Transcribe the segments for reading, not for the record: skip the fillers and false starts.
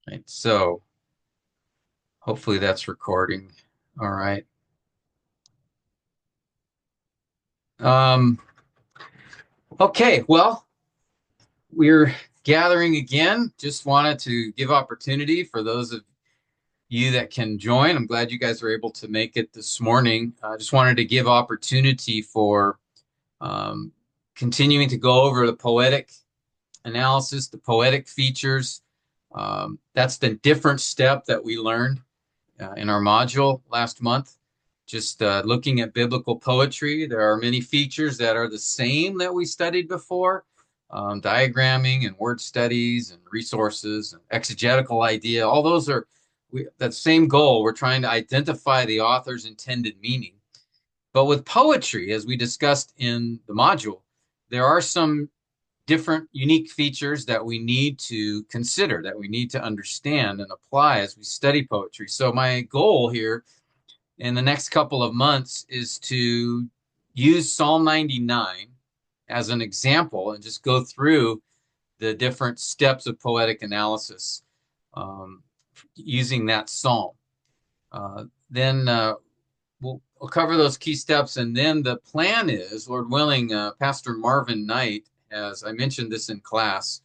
Right, so hopefully that's recording. All right. Um, okay, well, we're gathering again. Just wanted to give opportunity for those of you that can join. I'm glad you guys were able to make it this morning. I just wanted to give opportunity for um, continuing to go over the poetic analysis, the poetic features. That's the different step that we learned in our module last month. Just looking at biblical poetry, there are many features that are the same that we studied before. Diagramming and word studies and resources and exegetical idea, all those are that same goal. We're trying to identify the author's intended meaning. But with poetry, as we discussed in the module, there are some different unique features that we need to consider, that we need to understand and apply as we study poetry. So my goal here in the next couple of months is to use Psalm 99 as an example and just go through the different steps of poetic analysis um, using that psalm. Then we'll cover those key steps, and then the plan is, Lord willing, Pastor Marvin Knight, as I mentioned this in class,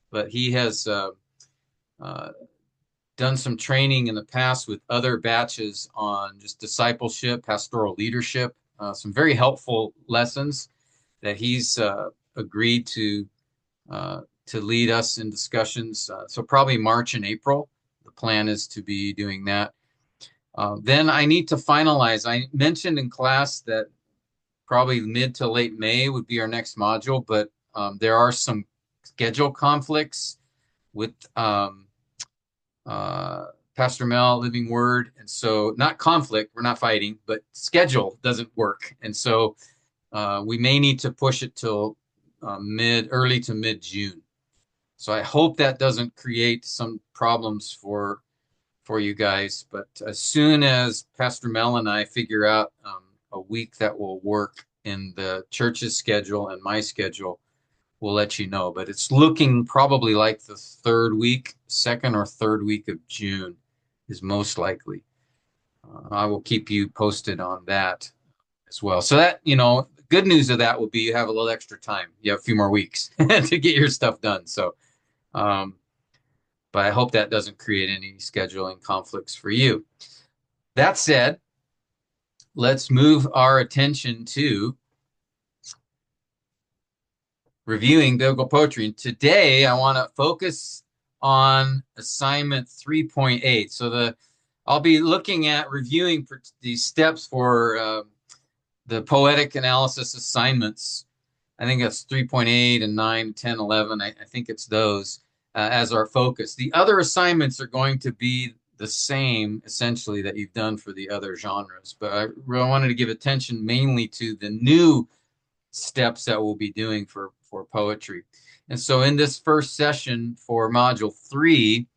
but he has uh, done some training in the past with other batches on just discipleship, pastoral leadership, some very helpful lessons that he's agreed to lead us in discussions. So probably March and April, the plan is to be doing that. Then I need to finalize. I mentioned in class that probably mid to late May would be our next module, but there are some schedule conflicts with uh, Pastor Mel, Living Word. And so, not conflict, we're not fighting, but schedule doesn't work. And so, we may need to push it till early to mid June. So, I hope that doesn't create some problems for you guys. But as soon as Pastor Mel and I figure out a week that will work in the church's schedule and my schedule, we'll let you know. But it's looking probably like the third week, second or third week of June is most likely. I will keep you posted on that as well. So that, good news of that will be you have a little extra time. You have a few more weeks to get your stuff done. So, um, but I hope that doesn't create any scheduling conflicts for you. That said, let's move our attention to reviewing biblical poetry. And today I want to focus on assignment 3.8. So I'll be looking at reviewing the steps for the poetic analysis assignments. I think that's 3.8 and 9, 10, 11. I think it's those as our focus. The other assignments are going to be the same, essentially, that you've done for the other genres. But I really wanted to give attention mainly to the new steps that we'll be doing for poetry. And so in this first session for module 3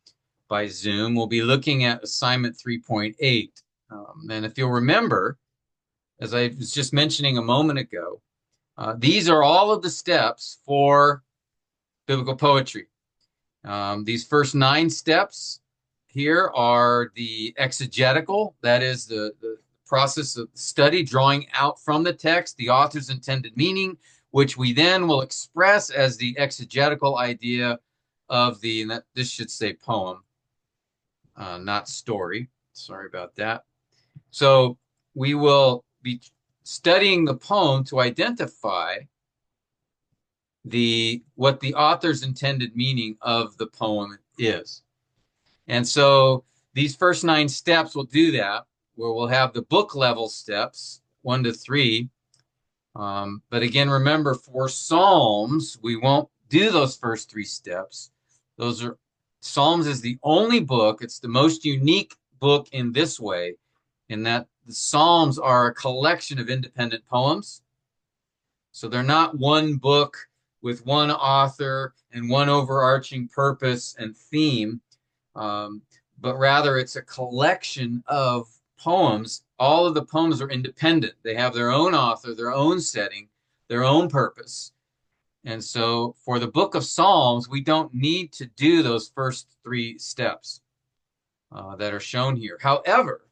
by Zoom, we'll be looking at assignment 3.8. And if you'll remember, as I was just mentioning a moment ago, these are all of the steps for biblical poetry. These first 9 steps here are the exegetical, that is the process of study, drawing out from the text the author's intended meaning, which we then will express as the exegetical idea of this should say poem, not story. Sorry about that. So we will be studying the poem to identify what the author's intended meaning of the poem is. And so these first 9 steps will do that, where we'll have the book level steps, 1 to 3. But again, remember, for Psalms, we won't do those first 3 steps. Psalms is the only book, it's the most unique book in this way, in that the Psalms are a collection of independent poems. So they're not one book with one author and one overarching purpose and theme. But rather it's a collection of poems. All of the poems are independent. They have their own author, their own setting, their own purpose. And so for the book of Psalms, we don't need to do those first three steps that are shown here. However,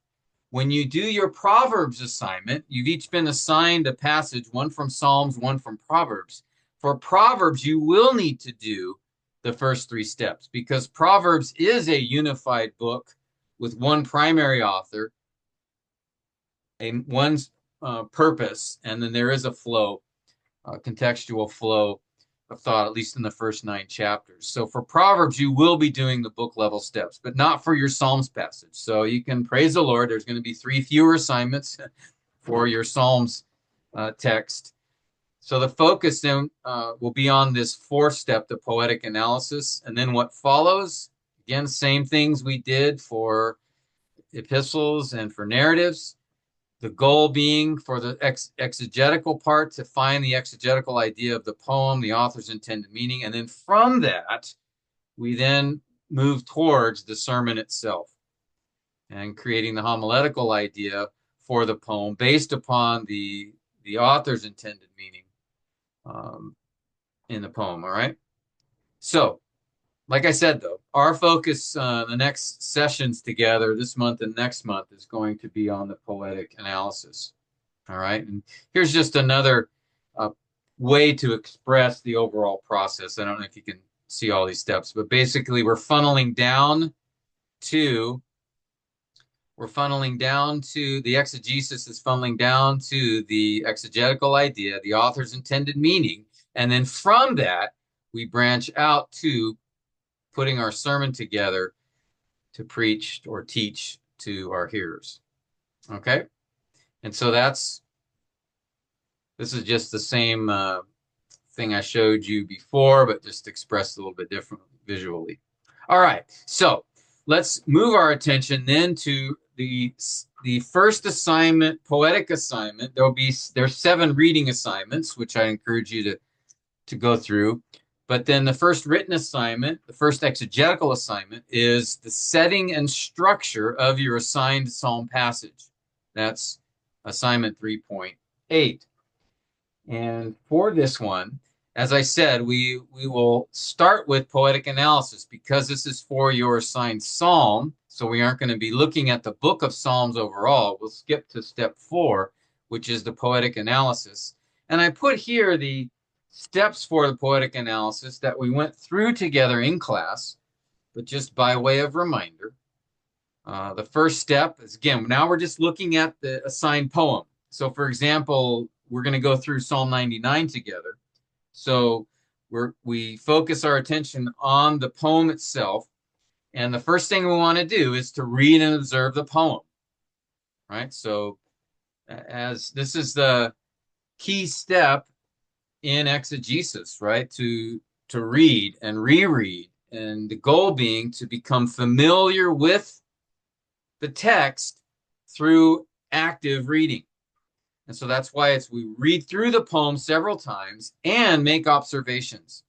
when you do your Proverbs assignment, you've each been assigned a passage, one from Psalms, one from Proverbs. For Proverbs, you will need to do the first three steps because Proverbs is a unified book with one primary author, one purpose, and then there is a flow, contextual flow of thought, at least in the first 9 chapters. So for Proverbs, you will be doing the book level steps, but not for your Psalms passage. So you can praise the Lord. There's going to be 3 fewer assignments for your Psalms text. So the focus then will be on this 4th step, the poetic analysis. And then what follows, again, same things we did for epistles and for narratives. The goal being for the exegetical part to find the exegetical idea of the poem, the author's intended meaning. And then from that, we then move towards the sermon itself and creating the homiletical idea for the poem based upon the author's intended meaning in the poem. All right. So, like I said, though, our focus the next sessions together this month and next month is going to be on the poetic analysis. All right. And here's just another way to express the overall process. I don't know if you can see all these steps, but basically we're funneling down to the exegesis is funneling down to the exegetical idea, the author's intended meaning. And then from that, we branch out to putting our sermon together to preach or teach to our hearers. Okay. And so this is just the same thing I showed you before, but just expressed a little bit differently visually. All right. So let's move our attention then to the first assignment, poetic assignment. There's 7 reading assignments, which I encourage you to go through. But then the first written assignment, the first exegetical assignment, is the setting and structure of your assigned psalm passage. That's assignment 3.8. And for this one, as I said, we will start with poetic analysis because this is for your assigned psalm. So we aren't going to be looking at the book of Psalms overall. We'll skip to step 4, which is the poetic analysis. And I put here the steps for the poetic analysis that we went through together in class, but just by way of reminder. The first step is, again, now we're just looking at the assigned poem. So for example, we're going to go through Psalm 99 together. So we focus our attention on the poem itself. And the first thing we want to do is to read and observe the poem, right? So as this is the key step in exegesis, right? To read and reread, and the goal being to become familiar with the text through active reading. And so that's why we read through the poem several times and make observations.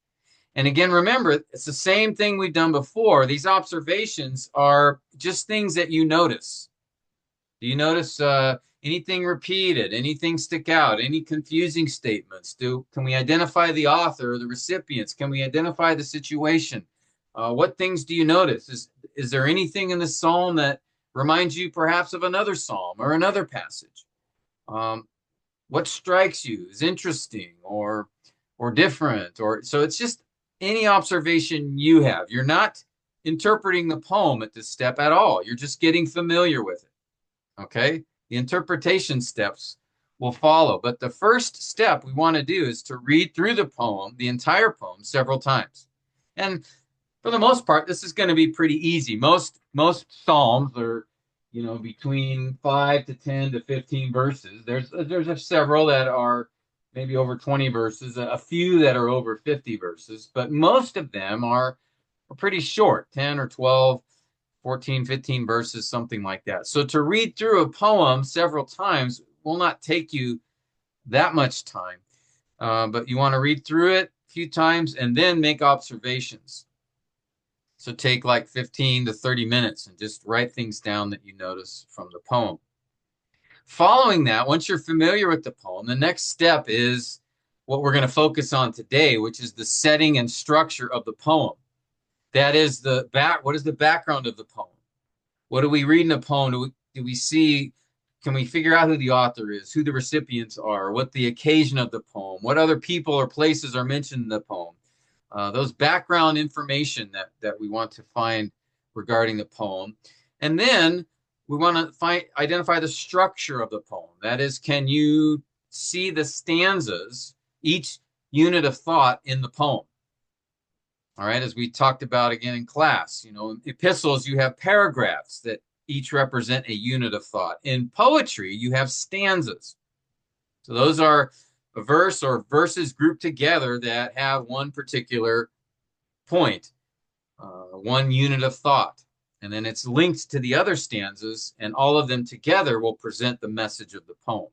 And again, remember, it's the same thing we've done before. These observations are just things that you notice. Do you notice anything repeated, anything stick out, any confusing statements? Can we identify the author or the recipients? Can we identify the situation? What things do you notice? Is there anything in the psalm that reminds you perhaps of another psalm or another passage? What strikes you as interesting or different? So it's just any observation you have. You're not interpreting the poem at this step at all. You're just getting familiar with it. Okay? The interpretation steps will follow. But the first step we want to do is to read through the poem, the entire poem, several times. And for the most part, this is going to be pretty easy. Most psalms are, between 5 to 10 to 15 verses. There's several that are maybe over 20 verses, a few that are over 50 verses, but most of them are pretty short, 10 or 12, 14, 15 verses, something like that. So to read through a poem several times will not take you that much time, but you want to read through it a few times and then make observations. So take like 15 to 30 minutes and just write things down that you notice from the poem. Following that, once you're familiar with the poem, the next step is what we're going to focus on today, which is the setting and structure of the poem. That is what is the background of the poem? What do we read in the poem? Do we see, can we figure out who the author is, who the recipients are, what the occasion of the poem, what other people or places are mentioned in the poem? Those background information that we want to find regarding the poem. And then we want to identify the structure of the poem. That is, can you see the stanzas, each unit of thought in the poem? All right, as we talked about again in class, in epistles, you have paragraphs that each represent a unit of thought. In poetry, you have stanzas. So those are a verse or verses grouped together that have one particular point, one unit of thought. And then it's linked to the other stanzas, and all of them together will present the message of the poem.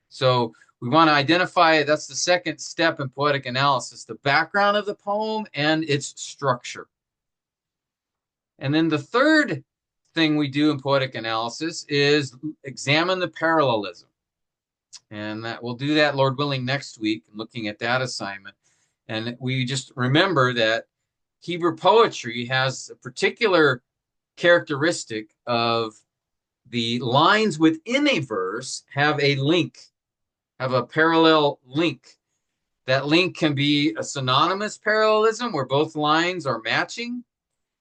So we want to identify, that's the second step in poetic analysis, the background of the poem and its structure. And then the third thing we do in poetic analysis is examine the parallelism. And that we'll do that, Lord willing, next week, looking at that assignment. And we just remember that Hebrew poetry has a particular characteristic of the lines within a verse have a link, have a parallel link. That link can be a synonymous parallelism where both lines are matching.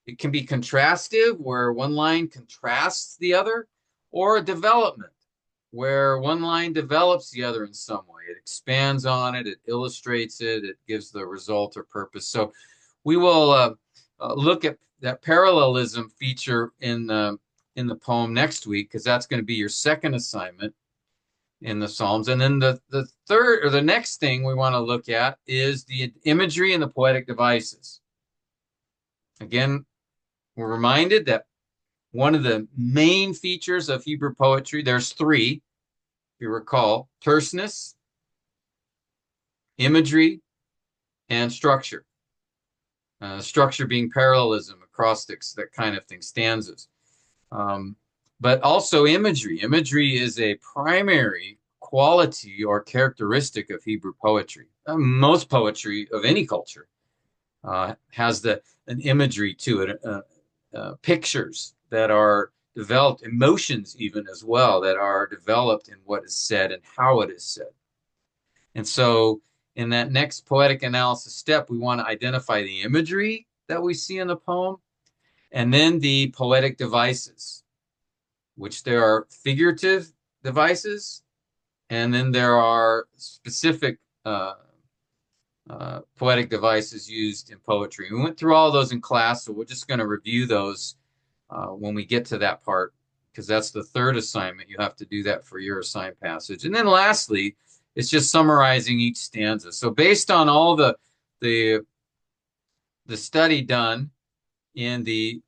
It can be contrastive where one line contrasts the other, or a development where one line develops the other in some way. It expands on it, it illustrates it, it gives the result or purpose. So we will look at that parallelism feature in the poem next week, because that's going to be your second assignment in the Psalms. And then the third, or the next thing we want to look at, is the imagery and the poetic devices. Again, we're reminded that one of the main features of Hebrew poetry, there's three, if you recall: terseness, imagery, and structure. Structure being parallelism, acrostics, that kind of thing, stanzas. But also imagery. Imagery is a primary quality or characteristic of Hebrew poetry. Most poetry of any culture has an imagery to it, pictures that are developed, emotions even as well, that are developed in what is said and how it is said. And so in that next poetic analysis step, we want to identify the imagery that we see in the poem, and then the poetic devices, which there are figurative devices, and then there are specific poetic devices used in poetry. We went through all those in class, so we're just going to review those when we get to that part, because that's the third assignment. You have to do that for your assigned passage. And then lastly, it's just summarizing each stanza. So based on all the study done in the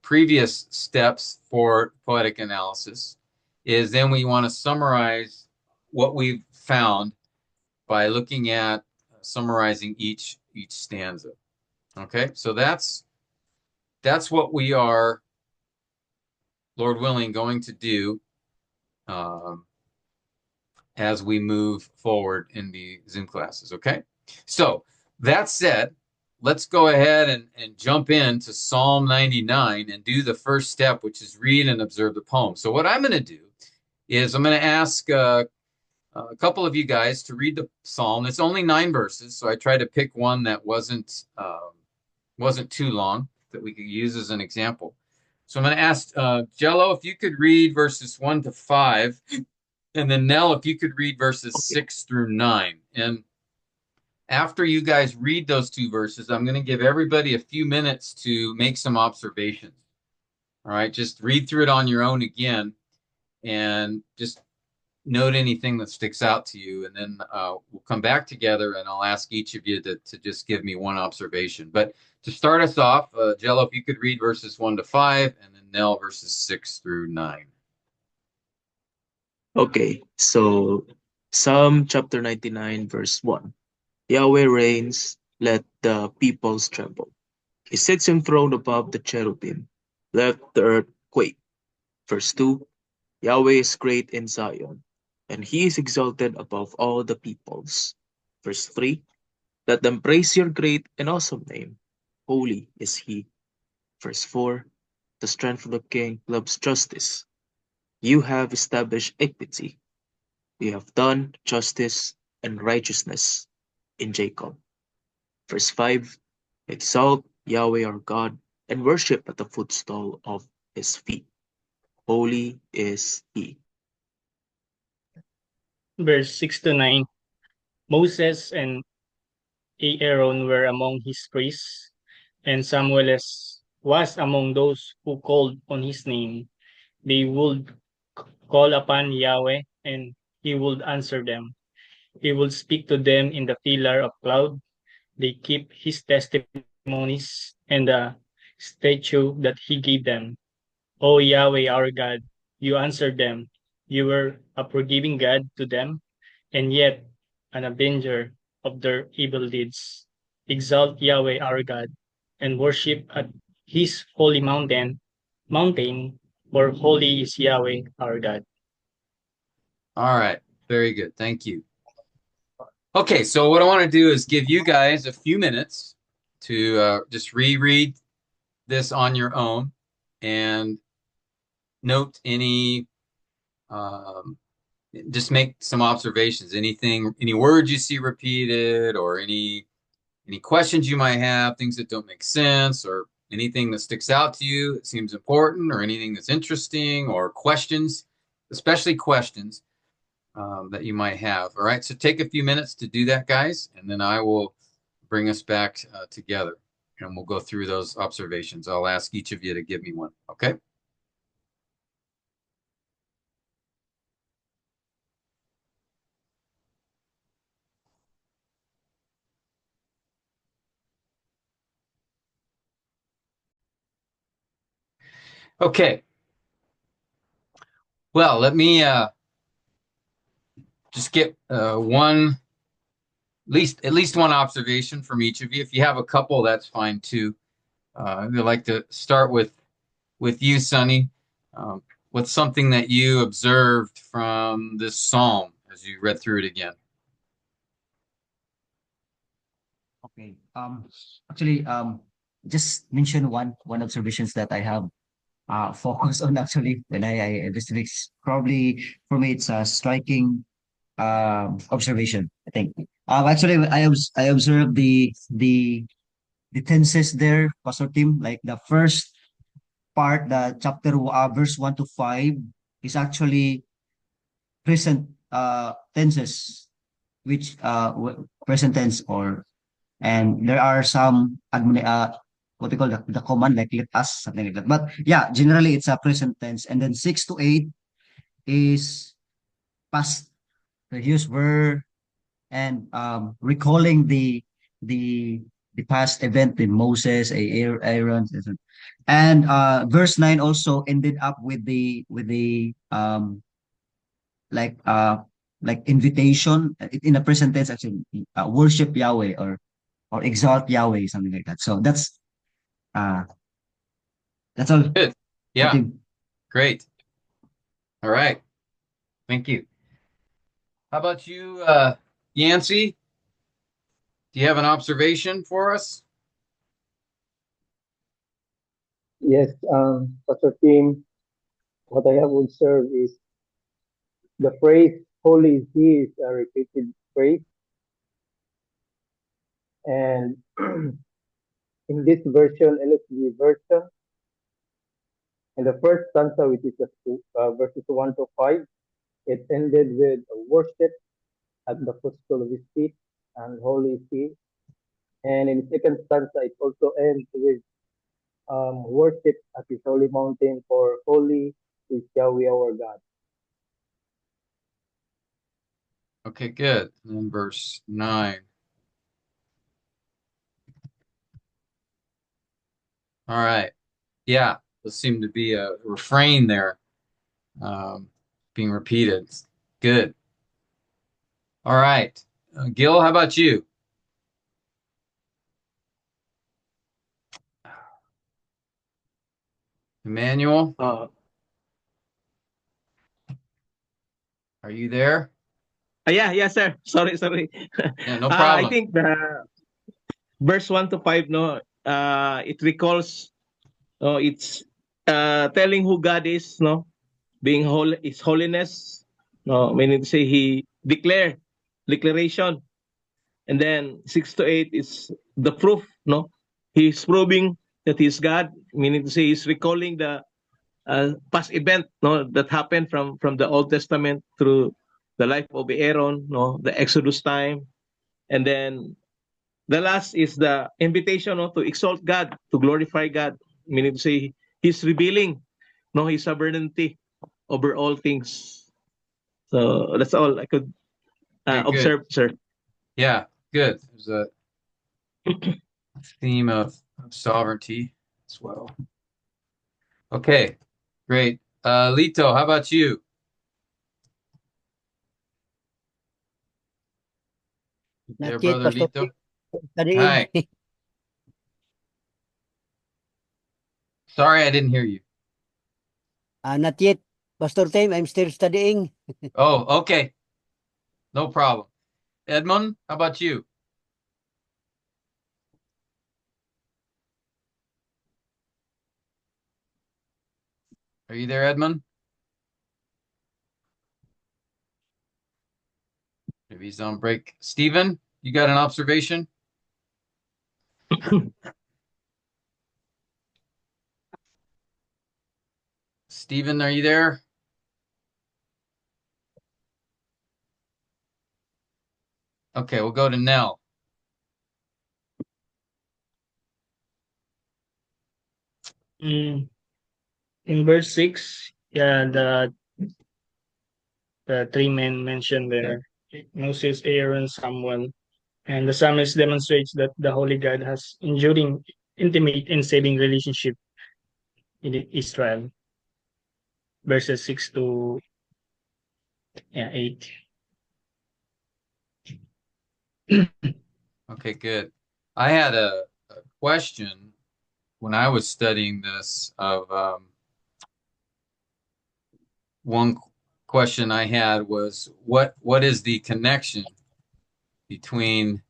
previous steps for poetic analysis, is then we want to summarize what we've found by looking at summarizing each stanza. Okay, so that's what we are, Lord willing, going to do as we move forward in the Zoom classes. Okay, so that said, let's go ahead and jump into Psalm 99 and do the first step, which is read and observe the poem. So what I'm going to do is I'm going to ask a couple of you guys to read the psalm. It's only 9 verses, so I tried to pick one that wasn't too long, that we could use as an example. So I'm going to ask Jello if you could read verses 1 to 5, and then Nell if you could read verses 6 through 9. And after you guys read those 2 verses, I'm going to give everybody a few minutes to make some observations. All right, just read through it on your own again, and just note anything that sticks out to you, and then we'll come back together and I'll ask each of you to just give me one observation. But to start us off, Jello, if you could read verses 1 to 5, and then Nell verses 6 through 9. Okay, so Psalm chapter 99, verse 1. Yahweh reigns, let the peoples tremble. He sits enthroned above the cherubim, let the earth quake. Verse 2. Yahweh is great in Zion, and he is exalted above all the peoples. Verse 3, let them praise your great and awesome name. Holy is he. Verse 4, the strength of the king loves justice. You have established equity. You have done justice and righteousness in Jacob. Verse 5, exalt Yahweh our God and worship at the footstool of his feet. Holy is he. Verse 6 to 9, Moses and Aaron were among his priests, and Samuel was among those who called on his name. They would call upon Yahweh, and he would answer them. He would speak to them in the pillar of cloud. They keep his testimonies and the statute that he gave them. O Yahweh our God, you answered them. You were a forgiving God to them, and yet an avenger of their evil deeds. Exalt Yahweh our God, and worship at his holy mountain, for holy is Yahweh our God. All right. Very good. Thank you. Okay, so what I want to do is give you guys a few minutes to just reread this on your own and note any, um, just make some observations. Anything, any words you see repeated, or any questions you might have, things that don't make sense, or anything that sticks out to you that seems important, or anything that's interesting, or questions, especially questions that you might have. All right, so take a few minutes to do that, guys, and then I will bring us back together and we'll go through those observations. I'll ask each of you to give me one. Okay. Okay. Well, let me just get one, at least one observation from each of you. If you have a couple, that's fine too. I'd like to start with you, Sonny. Um, what's something that you observed from this psalm as you read through it again? Okay. Actually, just mention one observations that I have focused on actually when I this week's probably for me it's a striking observation, I think. Actually I observed the tenses there, Pastor Tim, like the first part, the chapter verse 1 to 5 is actually present tenses, which present tense, or and there are some what they call the command, like let us, something like that. But yeah, generally it's a present tense. And then 6 to 8 is past, the use were, and recalling the the past event with Moses, Aaron, and verse 9 also ended up with the like uh like invitation in the present tense, actually, worship Yahweh, or exalt Yahweh, something like that. So uh that's all Good. for Yeah, Tim. great. All right. Thank you. How about you, Yancey? Do you have an observation for us? Yes, Pastor Tim, what I have observed is the phrase "Holy is He" is a repeated phrase, and in this version, LSB version, in the first stanza, which is verses 1 to 5, it ended with worship at the footstool of His feet, and holy is He. And in the second stanza, it also ends with worship at His holy mountain, for holy is Yahweh our God. Okay, good. And then verse 9. All right. Yeah, there seemed to be a refrain there um, being repeated. Good. All right. Gil, how about you? Emmanuel, Uh, are you there? Yeah, sir. Sorry. Yeah, no I problem. think the verse 1 to 5, no, it recalls, no, it's telling who God is, no, being holy, is holiness, no, meaning to say declaration. And then 6 to 8 is the proof, no, he's proving that he's God, meaning to say he's recalling the past event, no, that happened from the Old Testament through the life of Aaron, no, the Exodus time. And then the last is the invitation, no, to exalt God, to glorify God, meaning to say he's revealing, no, his sovereignty over all things. So that's all I could Okay, good. observe, sir. Yeah, good. There's a theme of sovereignty as well. Okay, great. Lito, how about you? Not There, yet, brother Pastor Lito. Tim. Studying. Hi. Sorry, I didn't hear you. Not yet, Pastor Tim. I'm still studying. Oh, okay. No problem. Edmund, how about you? Are you there, Edmund? Maybe he's on break. Stephen, you got an observation? Stephen, are you there? Okay, we'll go to Nell. Mm, in verse 6, yeah, the three men mentioned there, Moses, Aaron, Samuel, and the psalmist demonstrates that the Holy God has enduring, intimate, and saving relationship in Israel. Verses 6 to, yeah, 8. Okay, good. I had a question when I was studying this of one question I had was what is the connection between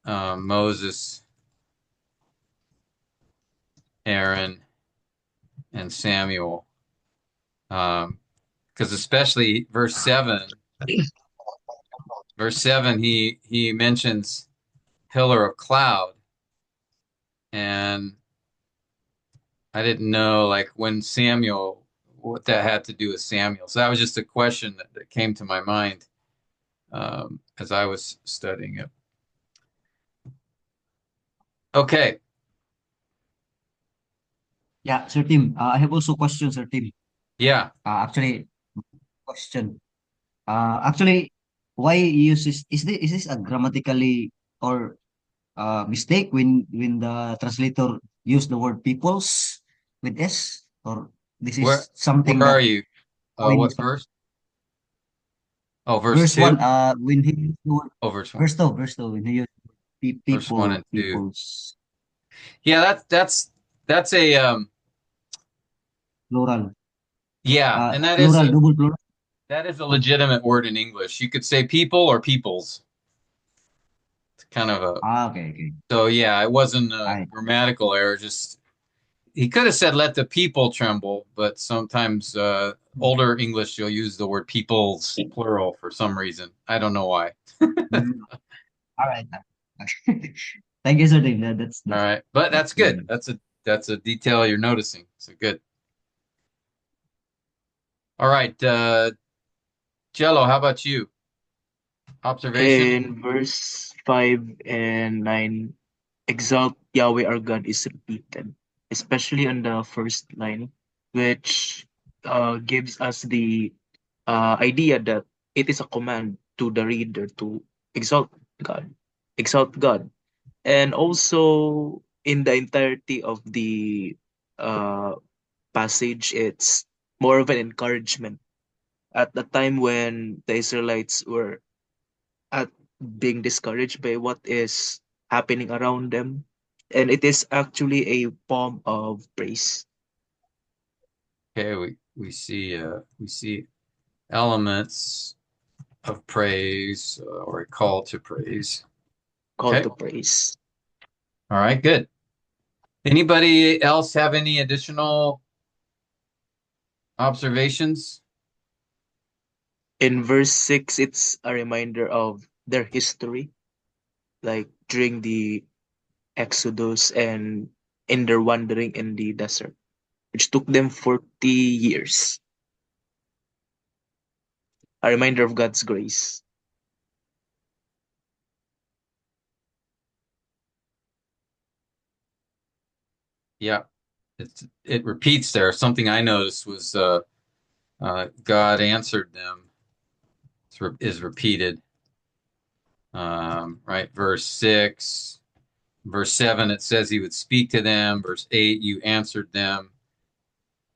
Moses, Aaron, and Samuel? Because especially verse 7, he mentions pillar of cloud, and I didn't know like when Samuel what that had to do with Samuel. So that was just a question that came to my mind as I was studying it. Okay, Yeah, Sir Tim. I have also questions, Sir Tim. yeah. Actually, question. Actually, why is this a grammatically or mistake when the translator used the word peoples with S, or this Where is something where are that you? coined What verse? Oh, verse verse one, two. when he used the word Oh, verse one. verse two, when he used Verse one and two. peoples, Yeah, that's a plural, yeah, and plural, double plural. that is a legitimate word in English. You could say people or peoples. It's kind of a Okay, okay. so yeah, it wasn't a I grammatical error. Just he could have said "let the people tremble," but sometimes older English you'll use the word "peoples" plural for some reason. I don't know why. Mm, all right. Thank you, Sir Tim. All right, but That's that's good. good. That's a detail you're noticing. So good. All right, Jello, how about you? Observation? In verse 5 and 9, exalt Yahweh our God is repeated, especially on the first line, which gives us the idea that it is a command to the reader to exalt God, exalt God. And also in the entirety of the uh, passage, it's more of an encouragement at the time when the Israelites were at being discouraged by what is happening around them. And it is actually a form of praise. Okay, we see elements of praise or a call to praise. Call Okay. to praise. All right, good. Anybody else have any additional observations? In verse 6, it's a reminder of their history, like during the Exodus and in their wandering in the desert, which took them 40 years. A reminder of God's grace. Yeah, it repeats there. Something I noticed was God answered them is repeated. Right, verse 6. Verse 7, it says he would speak to them. Verse 8, you answered them.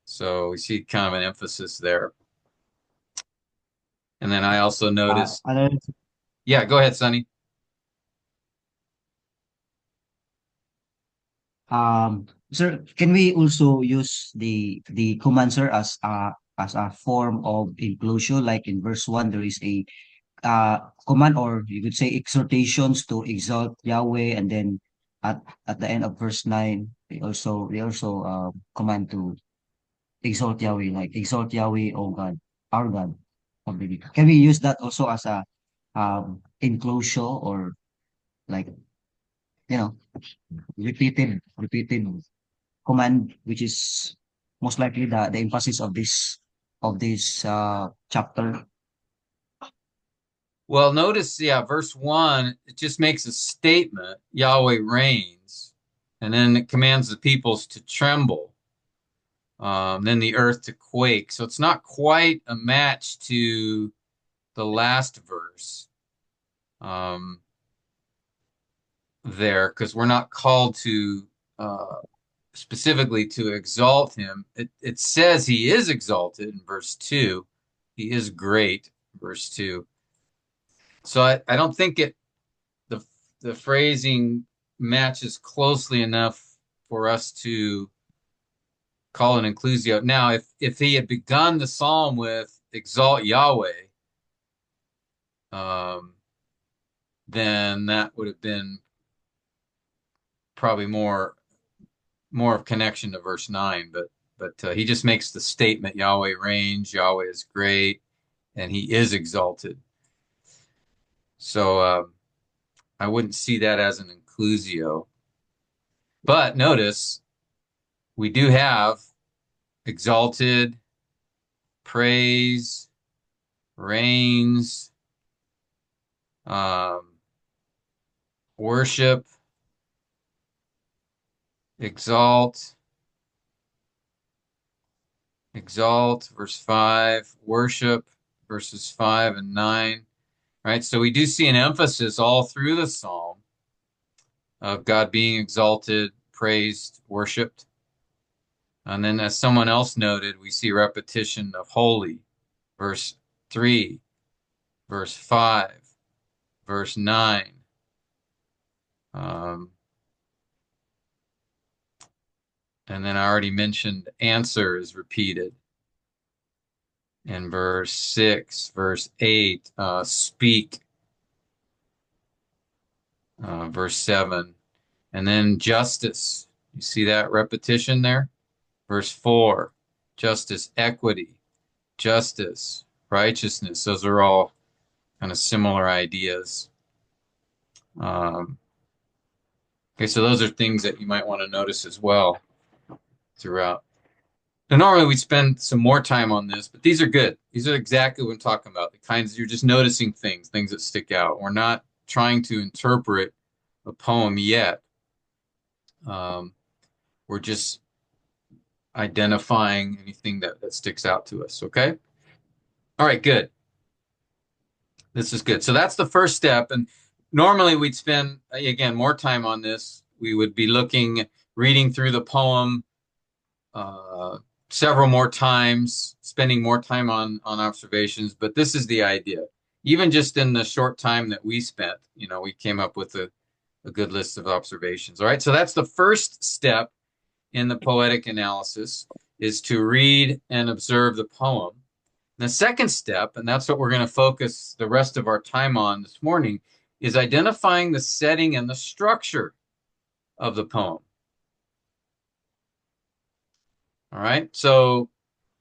So we see kind of an emphasis there. And then I also noticed, Another yeah, go ahead, Sonny. Sir, can we also use the command, sir, as a form of inclusion? Like in verse 1, there is a command, or you could say exhortations to exalt Yahweh, and then at the end of verse 9, they also command to exalt Yahweh, like exalt Yahweh, O God, our God. Can we use that also as a inclusion, or like, you know, repeated command, which is most likely the emphasis of this chapter. Well, notice, yeah, verse 1, it just makes a statement, Yahweh reigns, and then it commands the peoples to tremble, then the earth to quake. So it's not quite a match to the last verse um, there, because we're not called to specifically to exalt him. It says he is exalted in verse 2. He is great, verse 2. So I don't think the the phrasing matches closely enough for us to call an inclusio. Now, if he had begun the psalm with exalt Yahweh, um, then that would have been probably more of connection to verse 9. But he just makes the statement, Yahweh reigns, Yahweh is great, and he is exalted. So I wouldn't see that as an inclusio. But notice we do have exalted, praise, reigns, um, worship, exalt, exalt, verse 5, worship, verses 5 and 9. Right? So we do see an emphasis all through the psalm of God being exalted, praised, worshiped. And then, as someone else noted, we see repetition of holy, verse 3, verse 5, verse 9. Um, and then I already mentioned answer is repeated in verse 6, verse 8, speak, verse 7. And then justice. You see that repetition there? Verse 4, justice, equity, justice, righteousness. Those are all kind of similar ideas. Okay, so those are things that you might want to notice as well throughout. Now, normally we spend some more time on this, but these are good. These are exactly what I'm talking about. The kinds you're just noticing things that stick out. We're not trying to interpret a poem yet. We're just identifying anything that sticks out to us. Okay. All right, good. This is good. So that's the first step. And normally we'd spend, again, more time on this. We would be reading through the poem several more times, spending more time on observations. But this is the idea. Even just in the short time that we spent, we came up with a good list of observations. All right. So that's the first step in the poetic analysis, is to read and observe the poem. The second step, and that's what we're going to focus the rest of our time on this morning, is identifying the setting and the structure of the poem. All right, so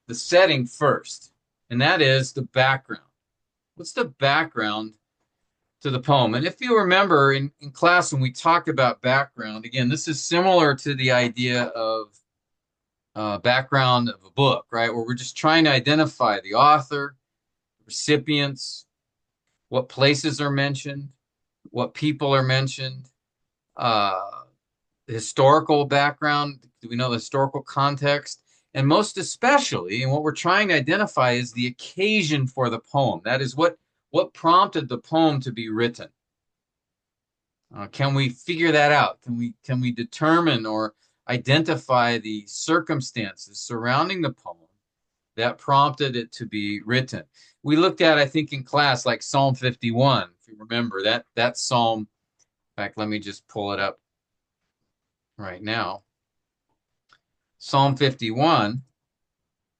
the setting first, and that is the background. What's the background to the poem? And if you remember in class when we talked about background, again, this is similar to the idea of background of a book, right? Where we're just trying to identify the author, recipients, what places are mentioned, what people are mentioned, uh, the historical background. Do we know the historical context? And most especially, and what we're trying to identify is the occasion for the poem. That is what prompted the poem to be written. Can we figure that out? Can we determine or identify the circumstances surrounding the poem that prompted it to be written? We looked at, I think, in class, like Psalm 51. If you remember that psalm. In fact, let me just pull it up right now. Psalm 51,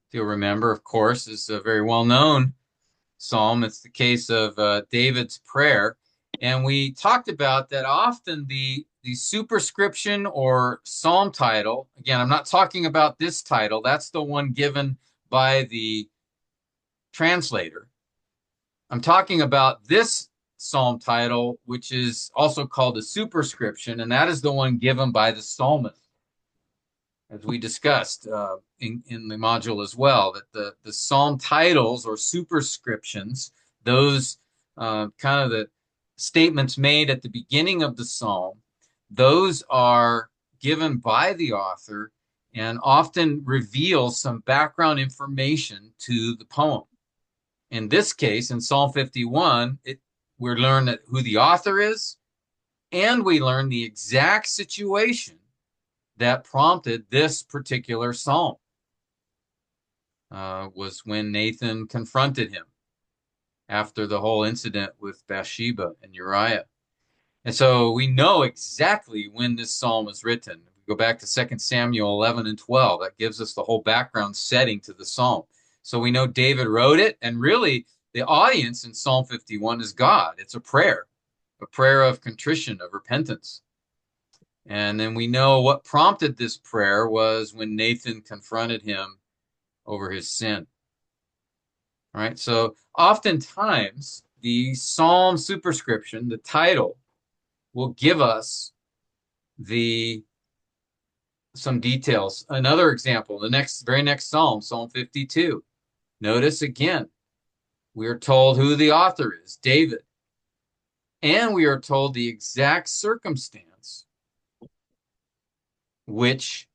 if you'll remember, of course, is a very well-known psalm. It's the case of David's prayer. And we talked about that often the superscription or psalm title, again, I'm not talking about this title, that's the one given by the translator. I'm talking about this psalm title, which is also called a superscription, and that is the one given by the psalmist, as we discussed in the module as well, that the psalm titles or superscriptions, those kind of the statements made at the beginning of the psalm, those are given by the author and often reveal some background information to the poem. In this case, in Psalm 51, we learn that who the author is, and we learn the exact situation that prompted this particular psalm. Was when Nathan confronted him after the whole incident with Bathsheba and Uriah. And so we know exactly when this psalm was written. If we go back to 2 Samuel 11 and 12, that gives us the whole background setting to the psalm. So we know David wrote it, and really the audience in Psalm 51 is God. It's a prayer of contrition, of repentance. And then we know what prompted this prayer was when Nathan confronted him over his sin. All right, so oftentimes the psalm superscription, the title, will give us some details. Another example, the very next psalm, Psalm 52. Notice again, we are told who the author is, David. And we are told the exact circumstance which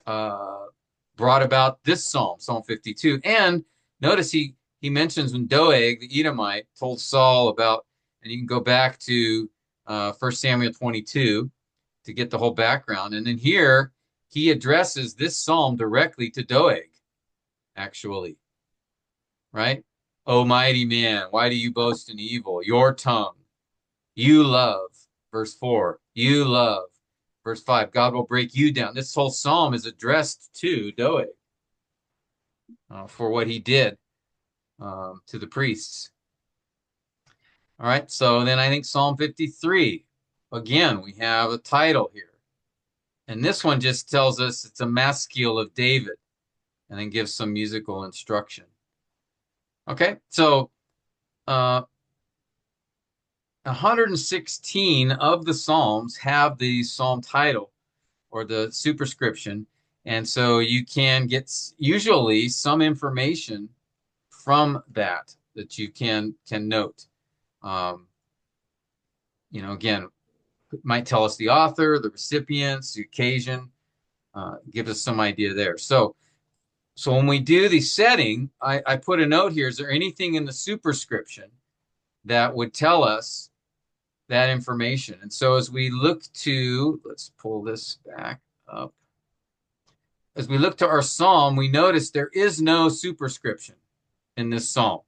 brought about this psalm, Psalm 52. And notice he mentions when Doeg, the Edomite, told Saul about, and you can go back to 1 Samuel 22 to get the whole background. And then here he addresses this psalm directly to Doeg, actually. Right? O mighty man, why do you boast in evil? Your tongue, you love. Verse 4, you love. Verse 5, God will break you down. This whole psalm is addressed to Doeg for what he did to the priests. All right, so then I think Psalm 53, again, we have a title here. And this one just tells us it's a maskil of David and then gives some musical instruction. Okay, so 116 of the Psalms have the Psalm title or the superscription. And so you can get usually some information from that you can note. Again, it might tell us the author, the recipients, the occasion, give us some idea there. So when we do the setting, I put a note here. Is there anything in the superscription that would tell us that information? And so as we look to, let's pull this back up. As we look to our psalm, we notice there is no superscription in this psalm.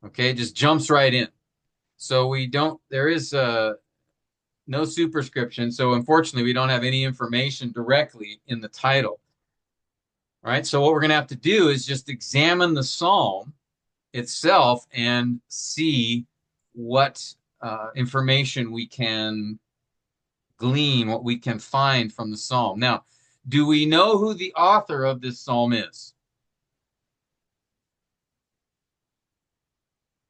Okay, it just jumps right in. So there is no superscription. So unfortunately, we don't have any information directly in the title. All right, so what we're going to have to do is just examine the psalm itself and see what information we can glean, what we can find from the psalm. Now, do we know who the author of this psalm is?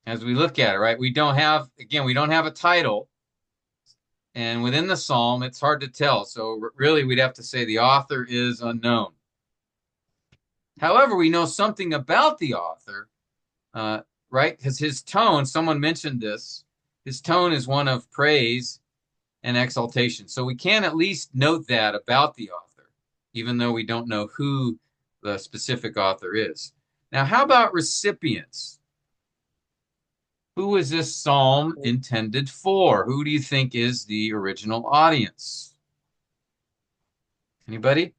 As we look at it, right? We don't have a title. And within the psalm, it's hard to tell. So really, we'd have to say the author is unknown. However, we know something about the author, right? Because his tone, someone mentioned this, his tone is one of praise and exaltation. So we can at least note that about the author, even though we don't know who the specific author is. Now, how about recipients? Who is this psalm intended for? Who do you think is the original audience? Anybody?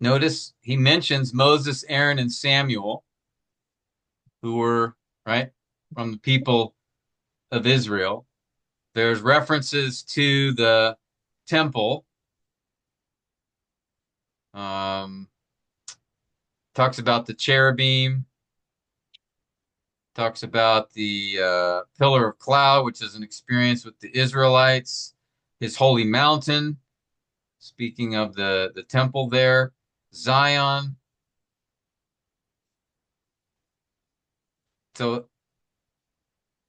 Notice he mentions Moses, Aaron, and Samuel, who were, right, from the people of Israel. There's references to the temple. Talks about the cherubim. Talks about the pillar of cloud, which is an experience with the Israelites. His holy mountain, speaking of the temple there. Zion. So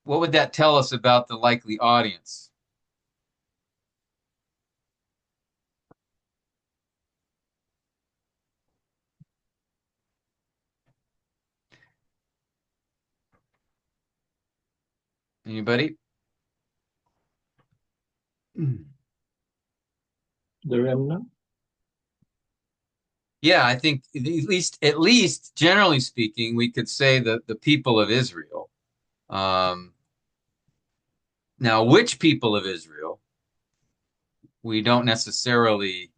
what would that tell us about the likely audience? Anybody? The remnant. Yeah, I think at least generally speaking, we could say that the people of Israel. Now, which people of Israel? We don't necessarily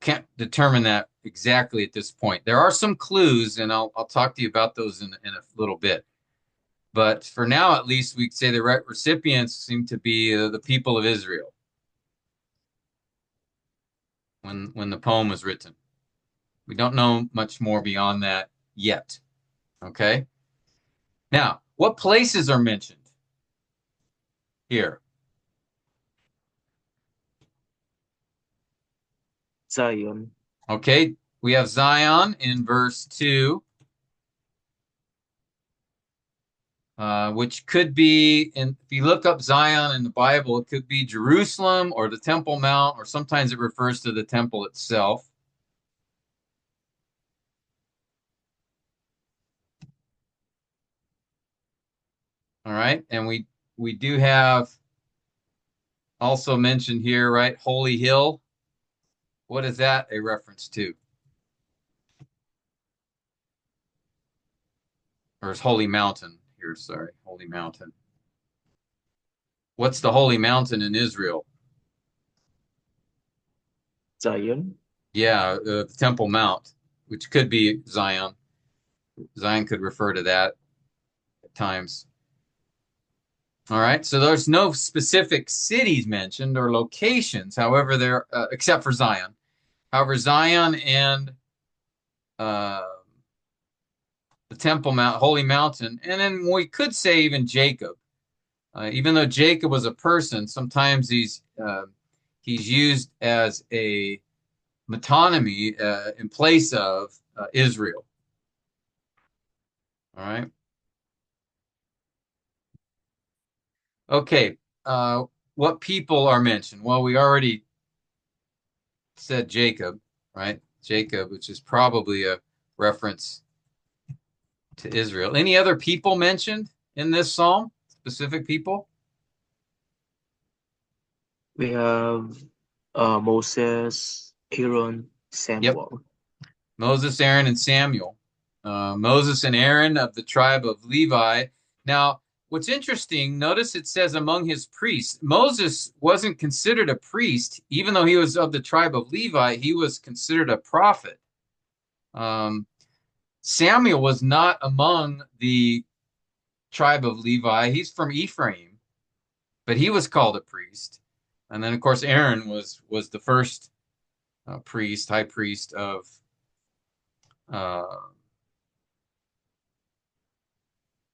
can't determine that exactly at this point. There are some clues, and I'll talk to you about those in a little bit. But for now, at least, we could say the recipients seem to be the people of Israel when the poem was written. We don't know much more beyond that yet. Okay. Now, what places are mentioned here? Zion. Okay, we have Zion in verse 2, which could be, and if you look up Zion in the Bible, it could be Jerusalem or the Temple Mount, or sometimes it refers to the temple itself. All right, and we do have also mentioned here, right, Holy Hill. What is that a reference to? Or is Holy Mountain here? Sorry, Holy Mountain. What's the Holy Mountain in Israel? Zion. Yeah, the Temple Mount, which could be Zion. Zion could refer to that at times. All right, so there's no specific cities mentioned or locations. However, there except for Zion. However, Zion and uh, the Temple Mount, Holy Mountain, and then we could say even Jacob. Even though Jacob was a person, sometimes he's used as a metonymy in place of Israel. All right. Okay. What people are mentioned? Well, we already said Jacob, right? Jacob, which is probably a reference to Israel. Any other people mentioned in this psalm? Specific people? We have Moses, Aaron, Yep. Samuel. Moses, Aaron, and Samuel. Moses and Aaron of the tribe of Levi. Now, what's interesting, notice it says among his priests. Moses wasn't considered a priest, even though he was of the tribe of Levi, he was considered a prophet. Samuel was not among the tribe of Levi. He's from Ephraim, but he was called a priest. And then, of course, Aaron was the first priest, high priest of uh,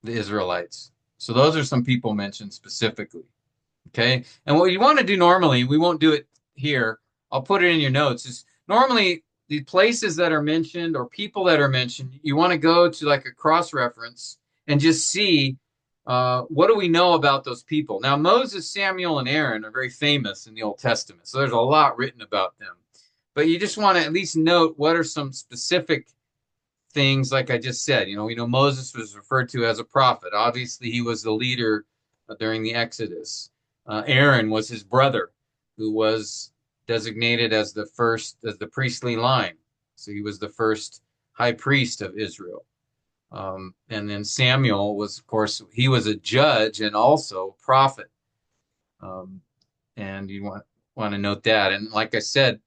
the Israelites. So those are some people mentioned specifically. Okay. And what you want to do normally, we won't do it here. I'll put it in your notes. Is normally the places that are mentioned or people that are mentioned, you want to go to like a cross reference and just see what do we know about those people. Now, Moses, Samuel, and Aaron are very famous in the Old Testament. So there's a lot written about them. But you just want to at least note what are some specific things like I just said. We know Moses was referred to as a prophet. Obviously, he was the leader during the Exodus. Aaron was his brother, who was designated as the priestly line. So he was the first high priest of Israel. And then Samuel was, of course, he was a judge and also a prophet. And you want to note that. And like I said,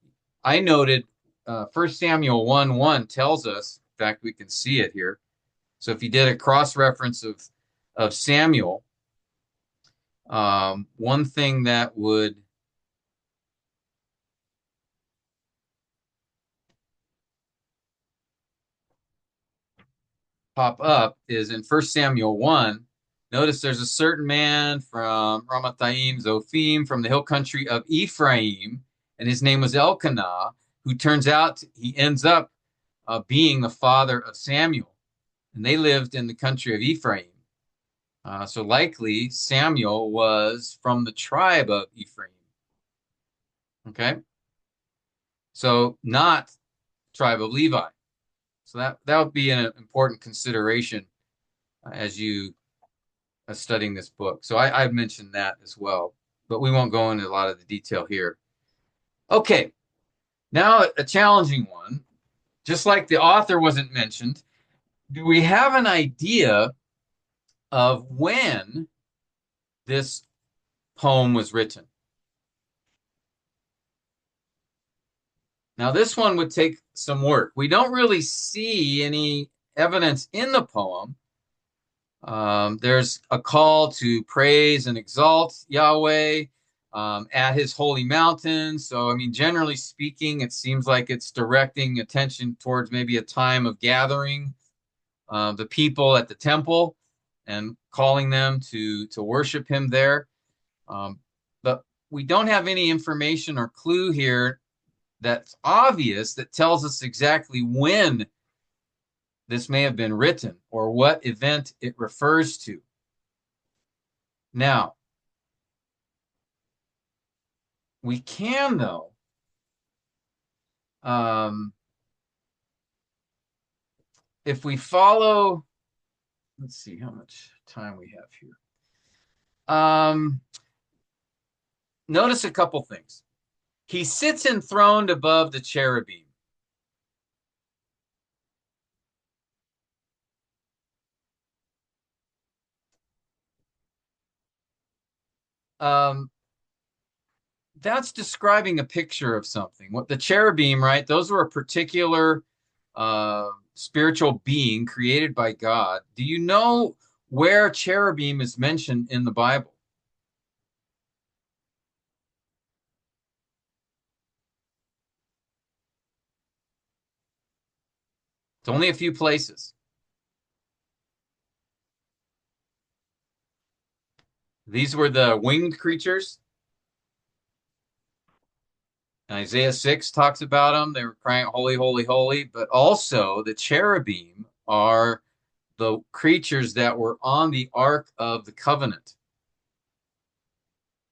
I noted 1 Samuel 1:1 tells us, in fact, we can see it here. So if you did a cross reference of Samuel, one thing that would pop up is in 1 Samuel 1. Notice there's a certain man from Ramathaim, Zophim, from the hill country of Ephraim, and his name was Elkanah, who turns out he ends up being the father of Samuel. And they lived in the country of Ephraim. So likely Samuel was from the tribe of Ephraim. Okay. So not tribe of Levi. So that would be an important consideration as you are studying this book. So I've mentioned that as well, but we won't go into a lot of the detail here. Okay. Now a challenging one. Just like the author wasn't mentioned, do we have an idea of when this poem was written? Now, this one would take some work. We don't really see any evidence in the poem. There's a call to praise and exalt Yahweh at his holy mountain. So, I mean, generally speaking, it seems like it's directing attention towards maybe a time of gathering the people at the temple and calling them to worship him there. But we don't have any information or clue here that's obvious that tells us exactly when this may have been written or what event it refers to. Now, we can, though, if we follow, let's see how much time we have here. Notice a couple things. He sits enthroned above the cherubim. That's describing a picture of something. What the cherubim, right? Those were a particular spiritual being created by God. Do you know where cherubim is mentioned in the Bible? It's only a few places. These were the winged creatures. Isaiah 6 talks about them. They were crying, holy, holy, holy. But also the cherubim are the creatures that were on the Ark of the Covenant.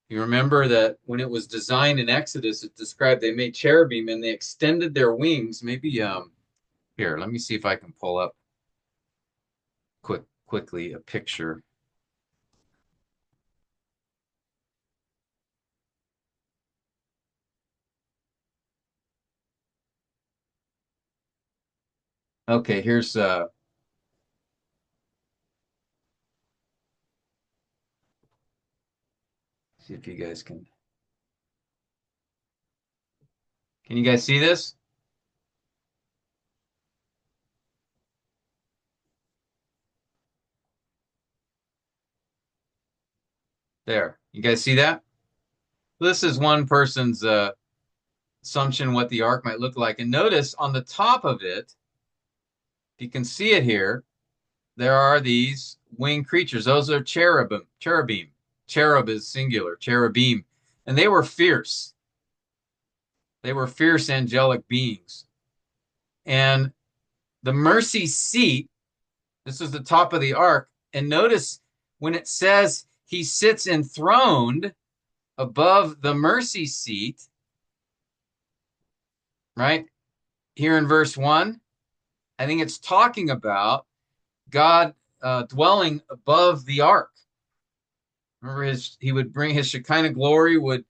You remember that when it was designed in Exodus, it described they made cherubim and they extended their wings. Maybe here, let me see if I can pull up quickly a picture. Okay, here's see if you guys can you guys see this? There. You guys see that? This is one person's assumption what the ark might look like. And notice on the top of it, if you can see it here, there are these winged creatures. Those are cherubim. Cherubim. Cherub is singular. Cherubim. And they were fierce. They were fierce angelic beings. And the mercy seat, this is the top of the ark. And notice when it says he sits enthroned above the mercy seat, right? Here in verse 1, I think it's talking about God dwelling above the ark. Remember, he would bring his Shekinah glory would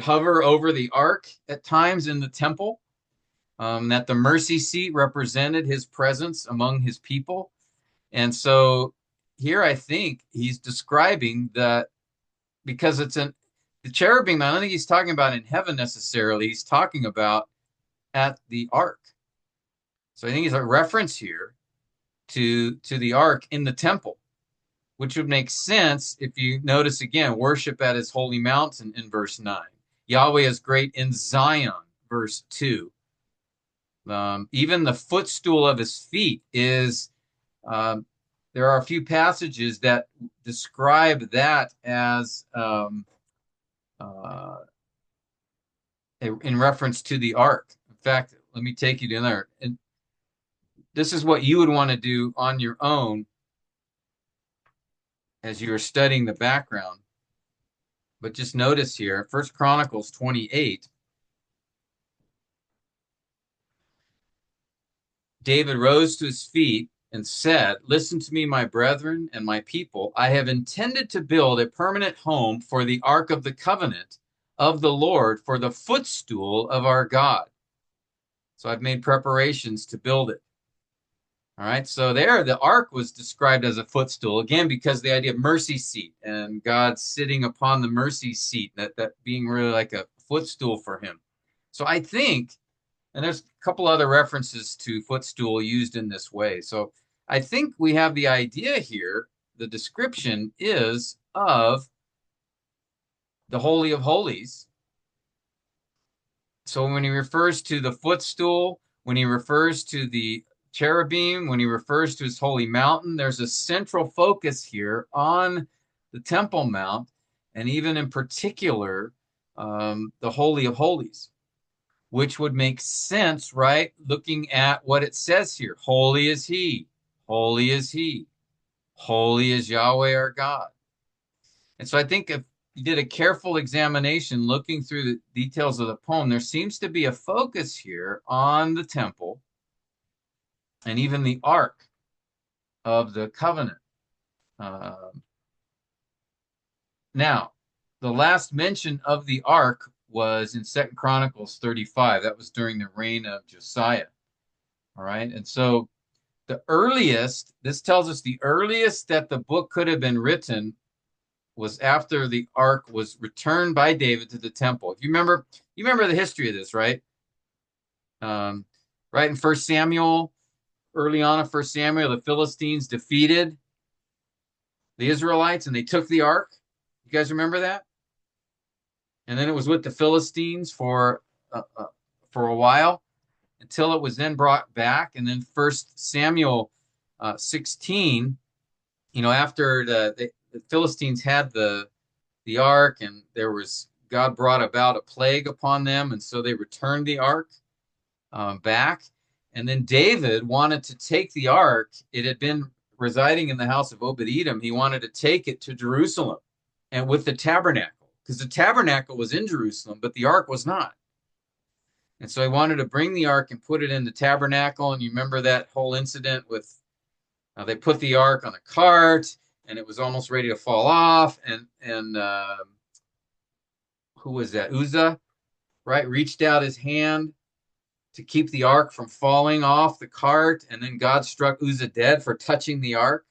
hover over the ark at times in the temple. That the mercy seat represented his presence among his people. And so here I think he's describing that because it's the cherubim, I don't think he's talking about in heaven necessarily. He's talking about at the ark. So I think it's a reference here to the ark in the temple, which would make sense if you notice again, worship at his holy mountain in verse 9. Yahweh is great in Zion, verse 2. Even the footstool of his feet is, there are a few passages that describe that as in reference to the ark. In fact, let me take you to there. And this is what you would want to do on your own as you are studying the background. But just notice here, 1 Chronicles 28, David rose to his feet and said, "Listen to me, my brethren and my people. I have intended to build a permanent home for the ark of the covenant of the Lord, for the footstool of our God." So I've made preparations to build it. All right, so there the ark was described as a footstool, again, because the idea of mercy seat and God sitting upon the mercy seat, that being really like a footstool for him. So I think, and there's a couple other references to footstool used in this way. So I think we have the idea here, the description is of the Holy of Holies. So when he refers to the footstool, when he refers to the cherubim, when he refers to his holy mountain, there's a central focus here on the Temple Mount, and even in particular, the Holy of Holies, which would make sense, right? Looking at what it says here. Holy is he, holy is he, holy is Yahweh our God. And so I think if you did a careful examination looking through the details of the poem, there seems to be a focus here on the temple and even the ark of the covenant. Now, the last mention of the ark was in 2 Chronicles 35. That was during the reign of Josiah. All right. And so the earliest, this tells us the earliest that the book could have been written was after the ark was returned by David to the temple. If you remember the history of this, right? Right in 1 Samuel, early on in 1 Samuel, the Philistines defeated the Israelites and they took the ark. You guys remember that? And then it was with the Philistines for a while until it was then brought back. And then 1 Samuel 16, after the Philistines had the ark and God brought about a plague upon them. And so they returned the ark back. And then David wanted to take the ark. It had been residing in the house of Obed-Edom. He wanted to take it to Jerusalem and with the tabernacle, because the tabernacle was in Jerusalem, but the ark was not. And so he wanted to bring the ark and put it in the tabernacle. And you remember that whole incident with they put the ark on a cart and it was almost ready to fall off. And who was that? Uzzah, right? Reached out his hand to keep the ark from falling off the cart. And then God struck Uzzah dead for touching the ark.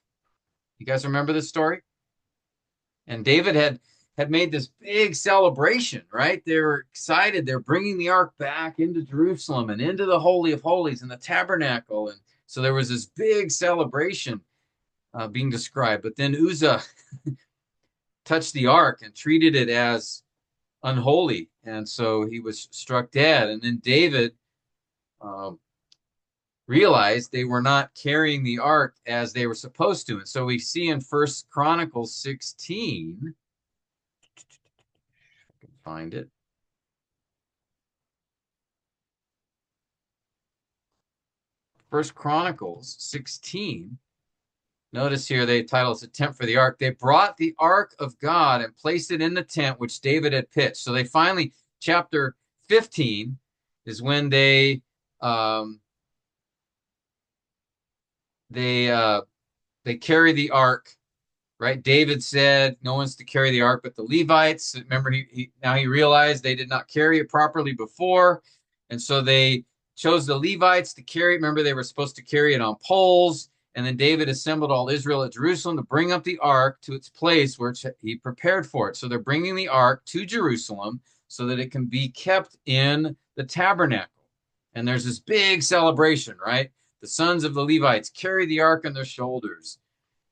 You guys remember this story? And David had made this big celebration, right? They were excited. They're bringing the ark back into Jerusalem and into the Holy of Holies and the tabernacle. And so there was this big celebration being described. But then Uzzah touched the ark and treated it as unholy. And so he was struck dead. And then David realized they were not carrying the ark as they were supposed to. And so we see in First Chronicles 16, I can find it. First Chronicles 16. Notice here they title it a tent for the ark. They brought the ark of God and placed it in the tent which David had pitched. So they finally, chapter 15 is when they carry the ark, right? David said no one's to carry the ark but the Levites. Remember, now he realized they did not carry it properly before, and so they chose the Levites to carry it. Remember, they were supposed to carry it on poles. And then David assembled all Israel at Jerusalem to bring up the ark to its place where he prepared for it. So they're bringing the ark to Jerusalem so that it can be kept in the tabernacle. And there's this big celebration, right? The sons of the Levites carry the ark on their shoulders.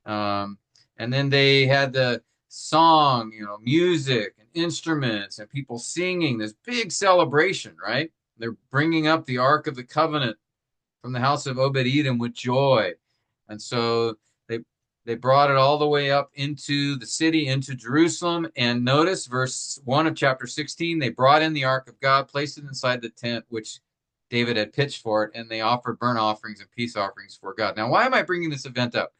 And then they had the song, music and instruments and people singing, this big celebration, right? They're bringing up the Ark of the Covenant from the house of Obed-Edom with joy. And so they brought it all the way up into the city, into Jerusalem. And notice verse 1 of chapter 16, they brought in the ark of God, placed it inside the tent, which David had pitched for it, and they offered burnt offerings and peace offerings for God. Now, why am I bringing this event up?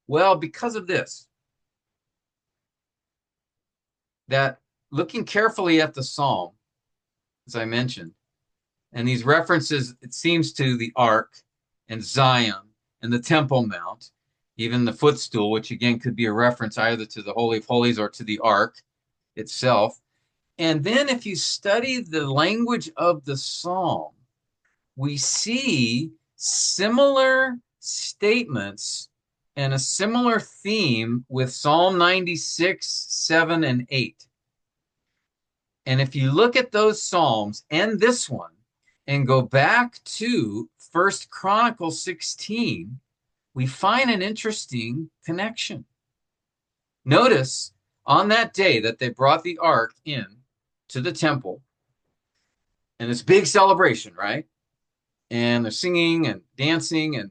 Well, because of this, that looking carefully at the psalm, as I mentioned, and these references, it seems, to the ark and Zion and the Temple Mount, even the footstool, which again could be a reference either to the Holy of Holies or to the ark itself. And then if you study the language of the psalm, we see similar statements and a similar theme with Psalm 96, 7, and 8. And if you look at those psalms and this one and go back to First Chronicles 16, we find an interesting connection. Notice on that day that they brought the ark in to the temple, and this big celebration, right? And they're singing and dancing. And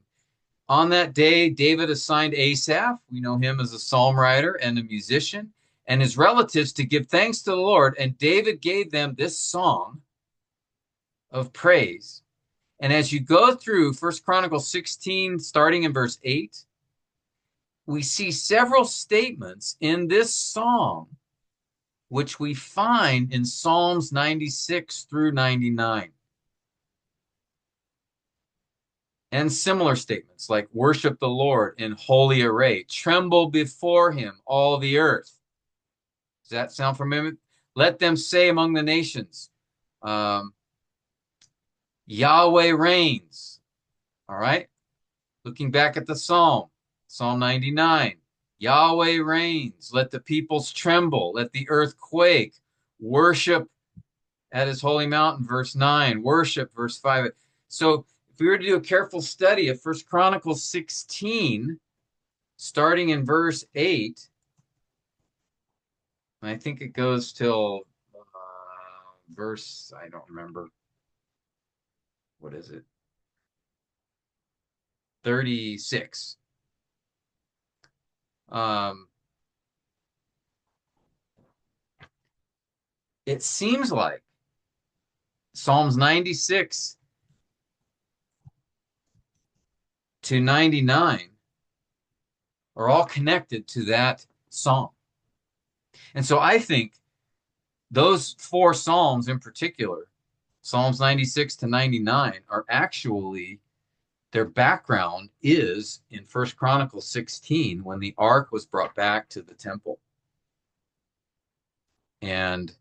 on that day, David assigned Asaph, we know him as a psalm writer and a musician, and his relatives to give thanks to the Lord. And David gave them this song of praise. And as you go through First Chronicles 16, starting in verse 8, we see several statements in this song, which we find in Psalms 96 through 99. And similar statements like worship the Lord in holy array, tremble before him, all the earth. Does that sound familiar? Let them say among the nations, Yahweh reigns. All right. Looking back at the Psalm 99, Yahweh reigns. Let the peoples tremble. Let the earth quake. Worship at his holy mountain, verse 9. Worship, verse 5. So if we were to do a careful study of First Chronicles 16, starting in verse 8, and I think it goes till verse, I don't remember. What is it? 36. It seems like Psalms 96 to 99 are all connected to that psalm. And so I think those four psalms in particular, Psalms 96 to 99, are actually, their background is in First Chronicles 16 when the ark was brought back to the temple. And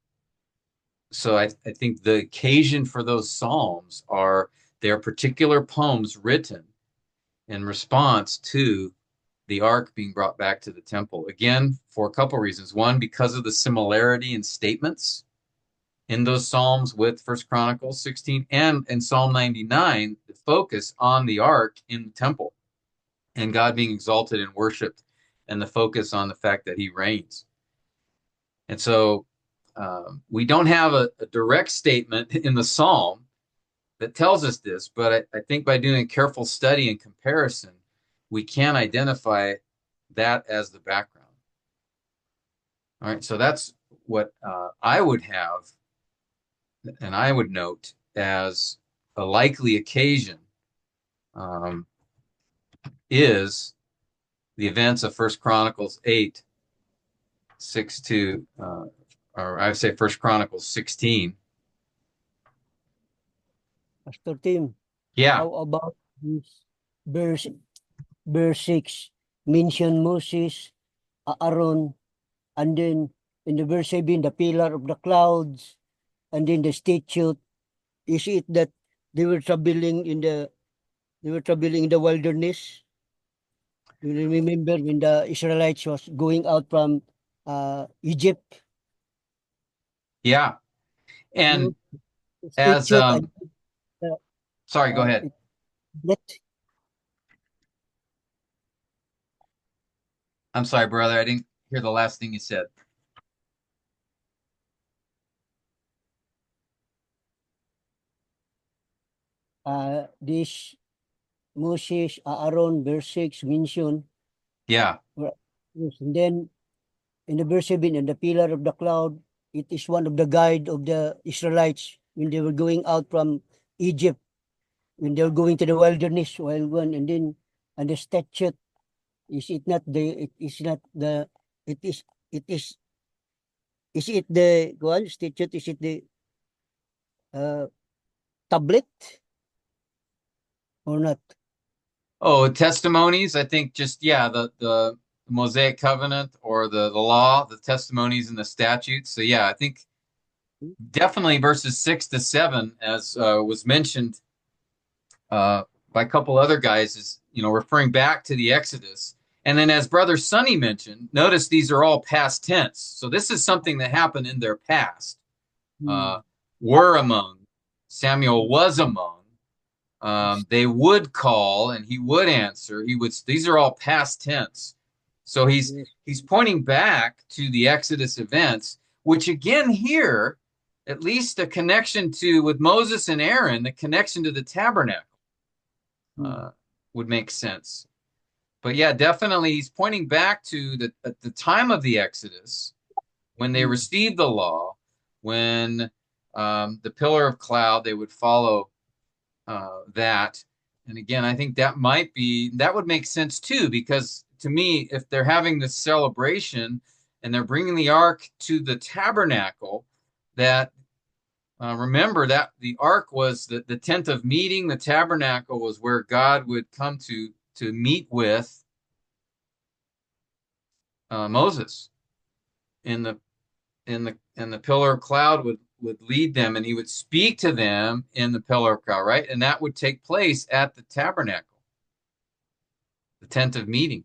so I think the occasion for those psalms are their particular poems written in response to the ark being brought back to the temple. Again, for a couple reasons. One, because of the similarity in statements in those psalms with First Chronicles 16, and in Psalm 99, the focus on the ark in the temple and God being exalted and worshiped, and the focus on the fact that he reigns. And so we don't have a direct statement in the Psalm that tells us this, but I think by doing careful study and comparison, we can identify that as the background. All right, so that's what I would have, and I would note as a likely occasion is the events of First Chronicles 8, 6 to, or I would say First Chronicles 16. Pastor Tim, Yeah, how about this verse, verse 6? Mention Moses, Aaron, and then in the verse 7, the pillar of the clouds, and then the statute. Is it that they were traveling in the wilderness? Do you remember when the Israelites was going out from Egypt? yeah. And You as, statute and uh, sorry, go ahead. that I'm sorry, brother. I didn't hear the last thing you said. this Moses, Aaron, verse 6 mention. Yeah. Yes, and then in the verse 7, and the pillar of the cloud, it is one of the guide of the Israelites when they were going out from Egypt, when they were going to the wilderness, while one, and then, and the statute, it is, it is it the, one, statute, is it the uh, tablet or not? Oh, testimonies. I think just, yeah, the Mosaic covenant or the law, the testimonies and the statutes. So yeah, I think definitely verses 6 to 7, as was mentioned by a couple other guys, is, referring back to the Exodus. And then as Brother Sonny mentioned, notice these are all past tense. So this is something that happened in their past. Hmm. Were among, Samuel was among. They would call and he would answer. He would. These are all past tense. So Yes. he's pointing back to the Exodus events, which again here, at least a connection to with Moses and Aaron, the connection to the tabernacle would make sense. But yeah, definitely he's pointing back to at the time of the Exodus when they received the law, when the pillar of cloud, they would follow that. And again, I think that would make sense too, because to me, if they're having this celebration and they're bringing the ark to the tabernacle, that remember that the ark was the tent of meeting, the tabernacle was where God would come to meet with Moses in the pillar of cloud would lead them, and he would speak to them in the pillar of cloud, right? And that would take place at the tabernacle, the tent of meeting,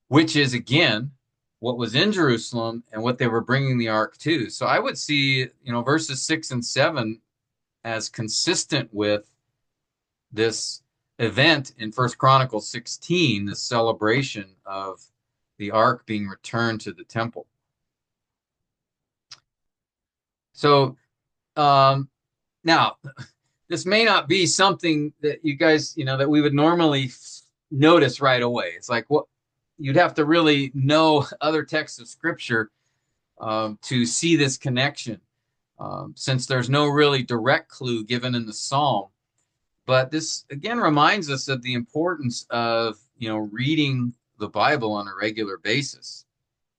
which is again what was in Jerusalem and what they were bringing the ark to. So I would see, verses 6 and 7 as consistent with this event in First Chronicles 16, the celebration of the ark being returned to the temple. So now, this may not be something that you guys, that we would normally notice right away. It's like what you'd have to really know other texts of scripture to see this connection, since there's no really direct clue given in the Psalm. But this again reminds us of the importance of, reading the Bible on a regular basis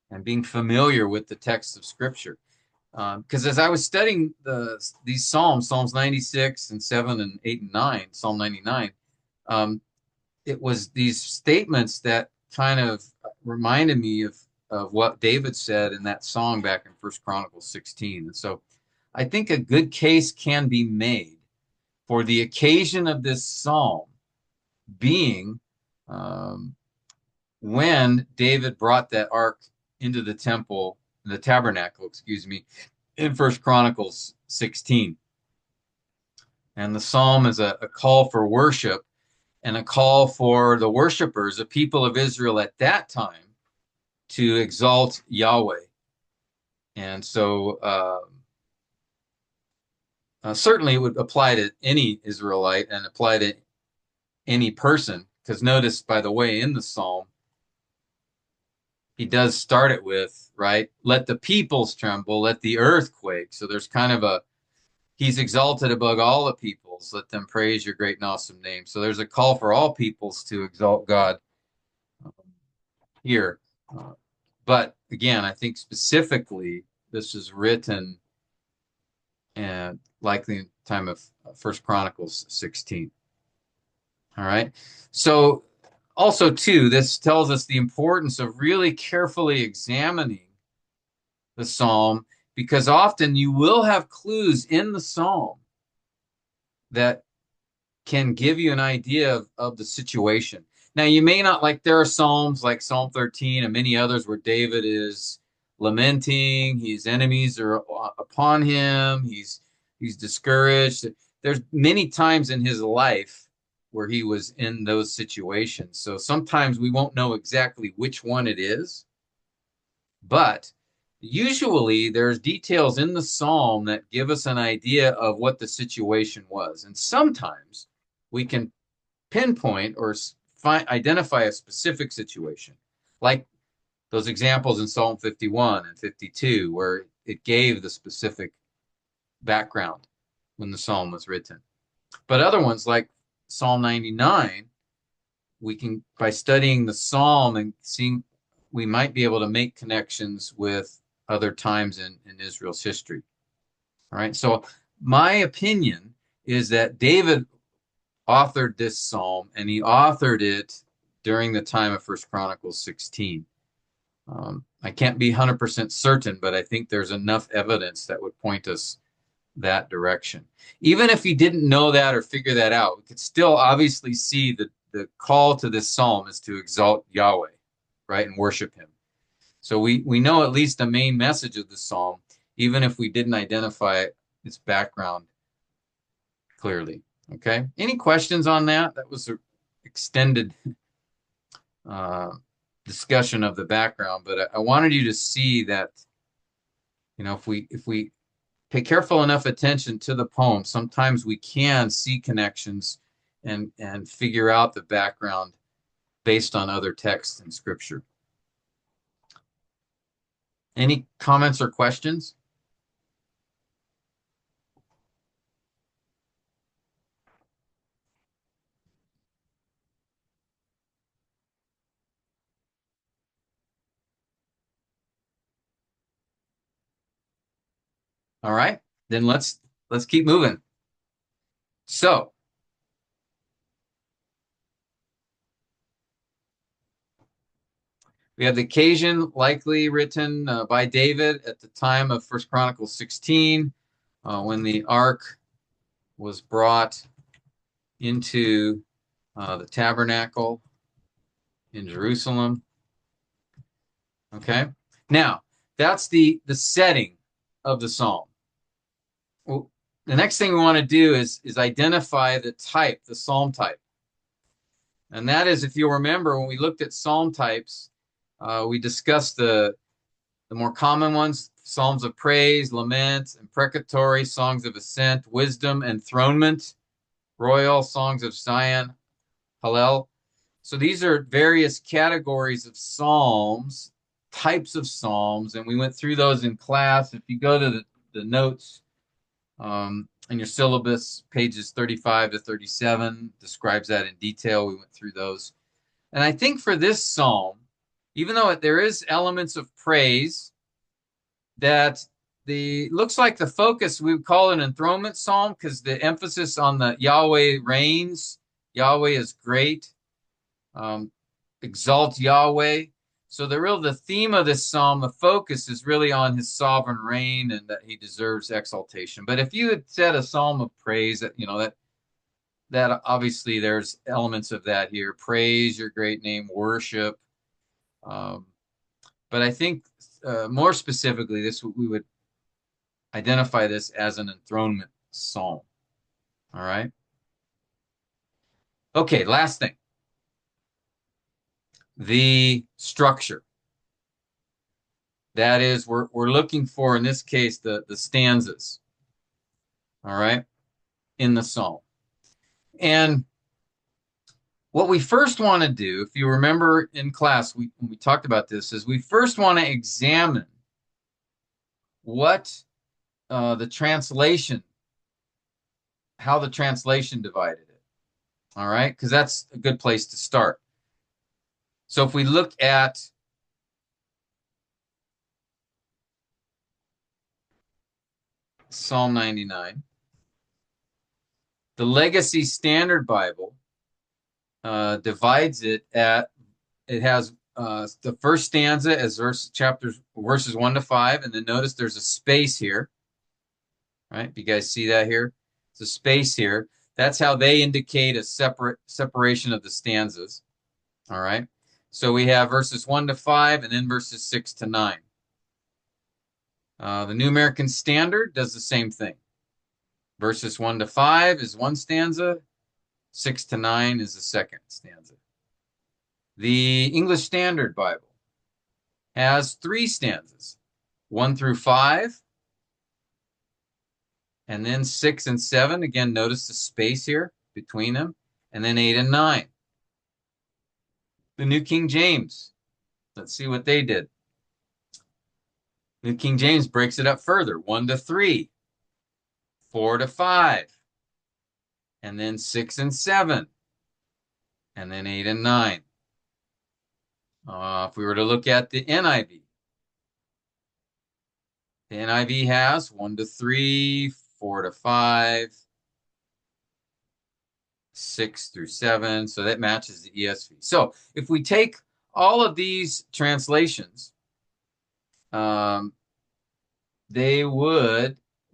and being familiar with the text of scripture. Because as I was studying these Psalms 96 and 7 and 8 and 9, Psalm 99, it was these statements that kind of reminded me of what David said in that song back in First Chronicles 16. And so I think a good case can be made for the occasion of this psalm being when David brought that ark into the temple, the tabernacle, excuse me, in First Chronicles 16. And the psalm is a call for worship and a call for the worshipers, the people of Israel at that time, to exalt Yahweh. And so certainly it would apply to any Israelite and apply to any person, because notice, by the way, in the psalm, he does start it with, right? Let the peoples tremble, let the earth quake. So there's kind of a, he's exalted above all the peoples, let them praise your great and awesome name. So there's a call for all peoples to exalt God here. But again, I think specifically this is written and likely in time of First Chronicles 16. All right. So also too, this tells us the importance of really carefully examining the psalm, because often you will have clues in the psalm that can give you an idea of the situation. Now, you may not, like, there are psalms like Psalm 13 and many others where David is lamenting, his enemies are upon him, he's discouraged. There's many times in his life where he was in those situations. So sometimes we won't know exactly which one it is, but usually there's details in the psalm that give us an idea of what the situation was. And sometimes we can pinpoint or identify a specific situation, like those examples in Psalm 51 and 52, where it gave the specific background when the psalm was written. But other ones, like Psalm 99, we can, by studying the psalm and seeing, we might be able to make connections with other times in Israel's history. All right. So my opinion is that David authored this psalm, and he authored it during the time of First Chronicles 16. I can't be 100% certain, but I think there's enough evidence that would point us that direction. Even if he didn't know that or figure that out, we could still obviously see that the call to this psalm is to exalt Yahweh, right, and worship him. So we know at least the main message of the psalm, even if we didn't identify its background clearly. Okay. Any questions on that? That was an extended discussion of the background, but I wanted you to see that, you know, if we pay careful enough attention to the poem, sometimes we can see connections and figure out the background based on other texts in Scripture. Any comments or questions? All right, then let's keep moving. So we have the occasion likely written by David at the time of First Chronicles 16, when the ark was brought into the tabernacle in Jerusalem. Okay, now that's the setting of the psalm. Well, the next thing we want to do is identify the type, the psalm type. And that is, if you'll remember, when we looked at psalm types, we discussed the more common ones: psalms of praise, lament, imprecatory, songs of ascent, wisdom, enthronement, royal, songs of Zion, Hallel. So these are various categories of psalms, types of psalms, and we went through those in class. If you go to the notes in your syllabus, pages 35 to 37 describes that in detail. We went through those. And I think for this psalm, even though there is elements of praise, that the looks like the focus, we would call it an enthronement psalm, because the emphasis on the Yahweh reigns, Yahweh is great, exalt Yahweh. So the theme of this psalm, the focus is really on his sovereign reign and that he deserves exaltation. But if you had said a psalm of praise, that, you know, that obviously there's elements of that here: praise your great name, worship. But I think more specifically, we would identify this as an enthronement psalm. All right. Okay, last thing. The structure. That is, we're looking for, in this case, the stanzas, all right, in the psalm. And what we first want to do, if you remember in class, when we talked about this, is we first want to examine what the translation, how the translation divided it, all right, because that's a good place to start. So if we look at Psalm 99, the Legacy Standard Bible divides it at, it has the first stanza as verses 1 to 5, and then notice there's a space here, right? You guys see that here? It's a space here. That's how they indicate a separation of the stanzas. All right. So we have verses 1 to 5 and then verses 6 to 9. The New American Standard does the same thing. Verses 1 to 5 is one stanza, 6 to 9 is the second stanza. The English Standard Bible has 3 stanzas, 1 through 5, and then 6 and 7. Again, notice the space here between them, and then 8 and 9. The New King James, let's see what they did. New King James breaks it up further, 1 to 3, 4 to 5, and then 6 and 7, and then 8 and 9. If we were to look at the NIV has 1 to 3, 4 to 5, 6 through 7. So that matches the ESV. So if we take all of these translations,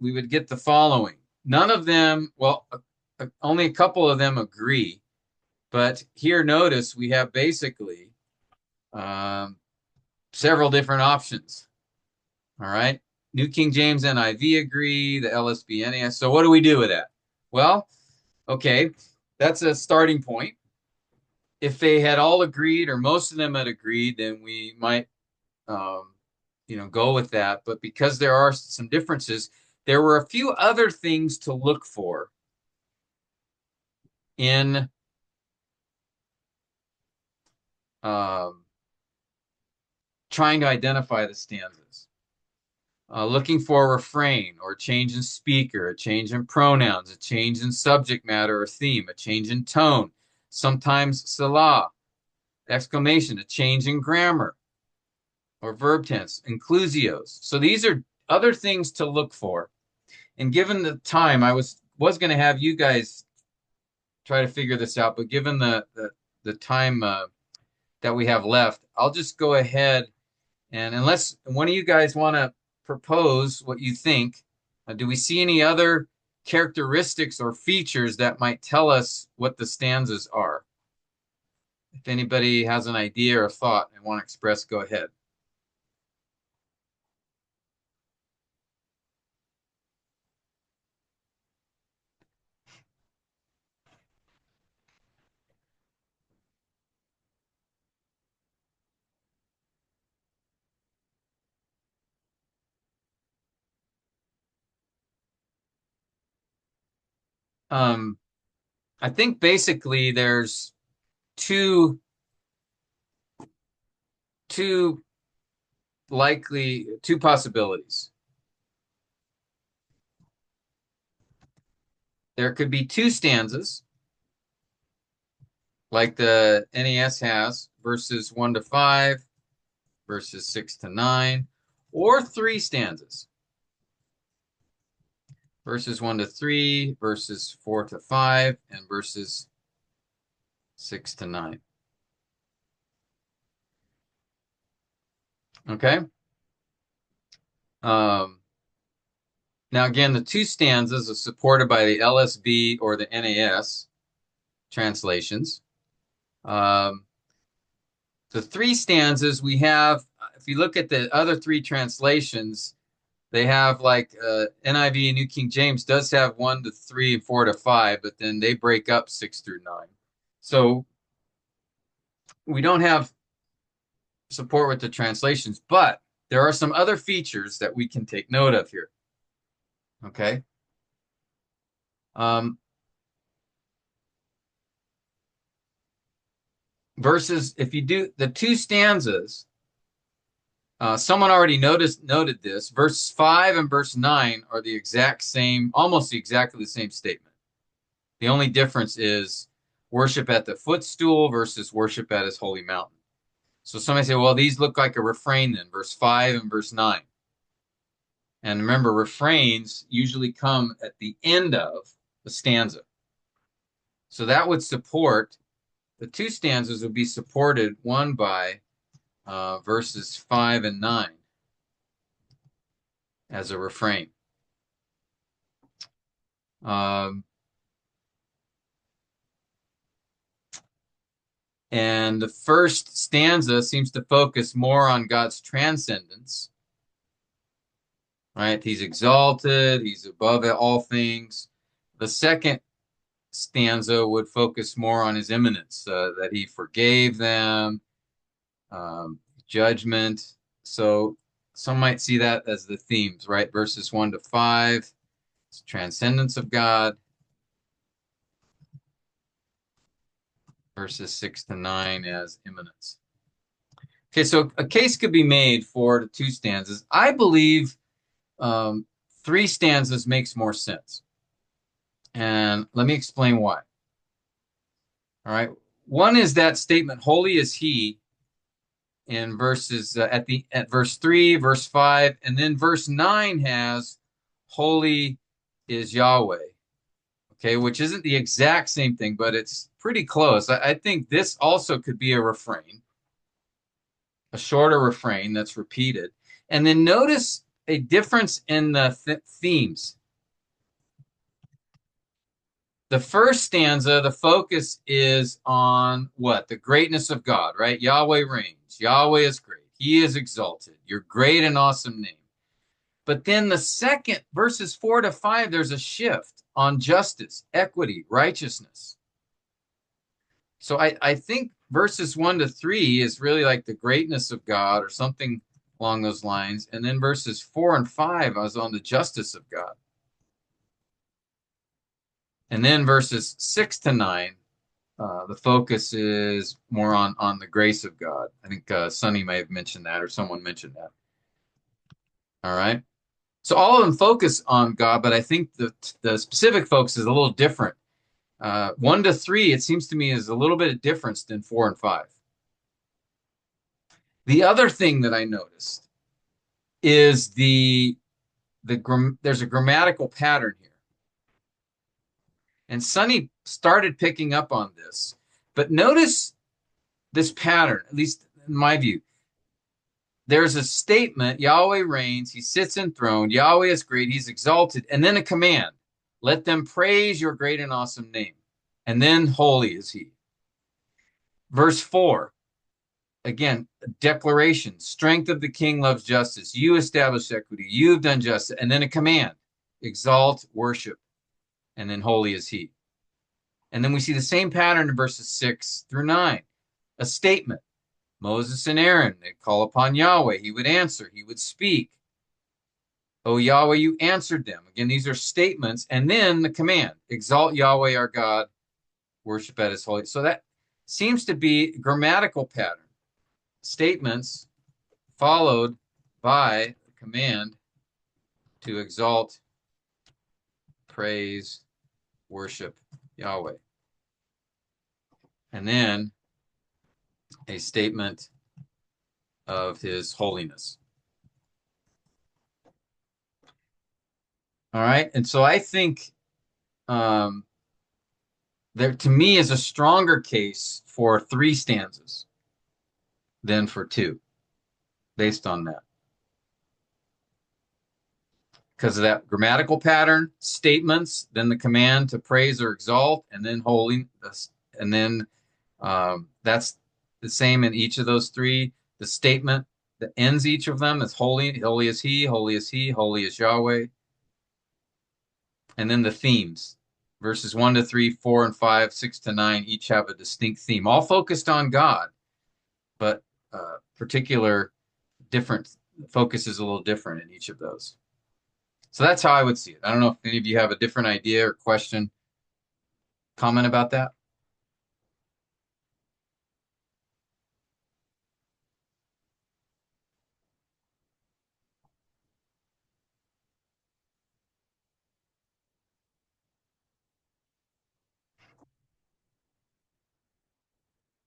we would get the following. None of them, well, only a couple of them agree. But here, notice we have basically several different options. All right. New King James NIV agree, the LSB NAS. So what do we do with that? Well, okay, that's a starting point. If they had all agreed or most of them had agreed, then we might go with that. But because there are some differences, there were a few other things to look for in trying to identify the stanzas. Looking for a refrain or a change in speaker, a change in pronouns, a change in subject matter or theme, a change in tone, sometimes Selah, exclamation, a change in grammar or verb tense, inclusios. So these are other things to look for. And given the time, I was going to have you guys try to figure this out, but given the time that we have left, I'll just go ahead and unless one of you guys want to propose what you think, do we see any other characteristics or features that might tell us what the stanzas are? If anybody has an idea or thought and want to express, go ahead. I think basically there's two possibilities. There could be 2 stanzas, like the NAS has, verses 1 to 5, verses 6 to 9, or 3 stanzas, verses 1 to 3, verses 4 to 5, and verses 6 to 9. Okay? Now, again, the 2 stanzas are supported by the LSB or the NAS translations. The 3 stanzas we have, if you look at the other 3 translations, they have like NIV and New King James does have 1 to 3 and 4 to 5, but then they break up 6 through 9. So we don't have support with the translations, but there are some other features that we can take note of here. Okay. Verses, if you do the two stanzas, someone already noted this. Verse 5 and verse 9 are the exact same, almost exactly the same statement. The only difference is worship at the footstool versus worship at his holy mountain. So somebody say, well, these look like a refrain then, verse 5 and verse 9. And remember, refrains usually come at the end of the stanza. So that would support, the two stanzas would be supported, one by verses 5 and 9 as a refrain. And the first stanza seems to focus more on God's transcendence, right? He's exalted, he's above all things. The second stanza would focus more on his immanence, that he forgave them, judgment. So some might see that as the themes, right? Verses 1 to 5, it's transcendence of God. Verses 6 to 9 as immanence. Okay, so a case could be made for the two stanzas. I believe three stanzas makes more sense. And let me explain why. All right. One is that statement, holy is he, in verses at verse 3, verse 5, and then verse 9 has holy is Yahweh. Okay, which isn't the exact same thing, but it's pretty close. I think this also could be a refrain, a shorter refrain that's repeated. And then notice a difference in the themes. The first stanza, the focus is on what? The greatness of God, right? Yahweh reigns. Yahweh is great. He is exalted. Your great and awesome name. But then the second, verses 4 to 5, there's a shift on justice, equity, righteousness. So I think verses 1 to 3 is really like the greatness of God or something along those lines. And then verses 4 and 5 is on the justice of God. And then verses 6 to 9, the focus is more on the grace of God. I think Sonny may have mentioned that, or someone mentioned that. All right. So all of them focus on God, but I think the specific focus is a little different. 1 to 3, it seems to me, is a little bit of difference than 4 and 5. The other thing that I noticed is there's a grammatical pattern here. And Sonny started picking up on this. But notice this pattern, at least in my view. There's a statement, Yahweh reigns, he sits enthroned, Yahweh is great, he's exalted, and then a command, let them praise your great and awesome name. And then holy is he. Verse 4, again, declaration, strength of the king loves justice, you establish equity, you've done justice, and then a command, exalt, worship, and then holy is he. And then we see the same pattern in verses 6 through 9, a statement. Moses and Aaron, they call upon Yahweh. He would answer. He would speak. Oh, Yahweh, you answered them. Again, these are statements. And then the command, exalt Yahweh our God, worship at his holy. So that seems to be a grammatical pattern. Statements followed by the command to exalt, praise, worship Yahweh. And then a statement of his holiness. All right. And so I think there, to me, is a stronger case for 3 stanzas than for 2, based on that. Because of that grammatical pattern, statements, then the command to praise or exalt, and then holy, and then that's the same in each of those 3. The statement that ends each of them is holy, holy is he, holy is he, holy is Yahweh. And then the themes, verses 1 to 3, 4 and 5, 6 to 9, each have a distinct theme, all focused on God, but particular different focus is a little different in each of those. So that's how I would see it. I don't know if any of you have a different idea or question, comment about that.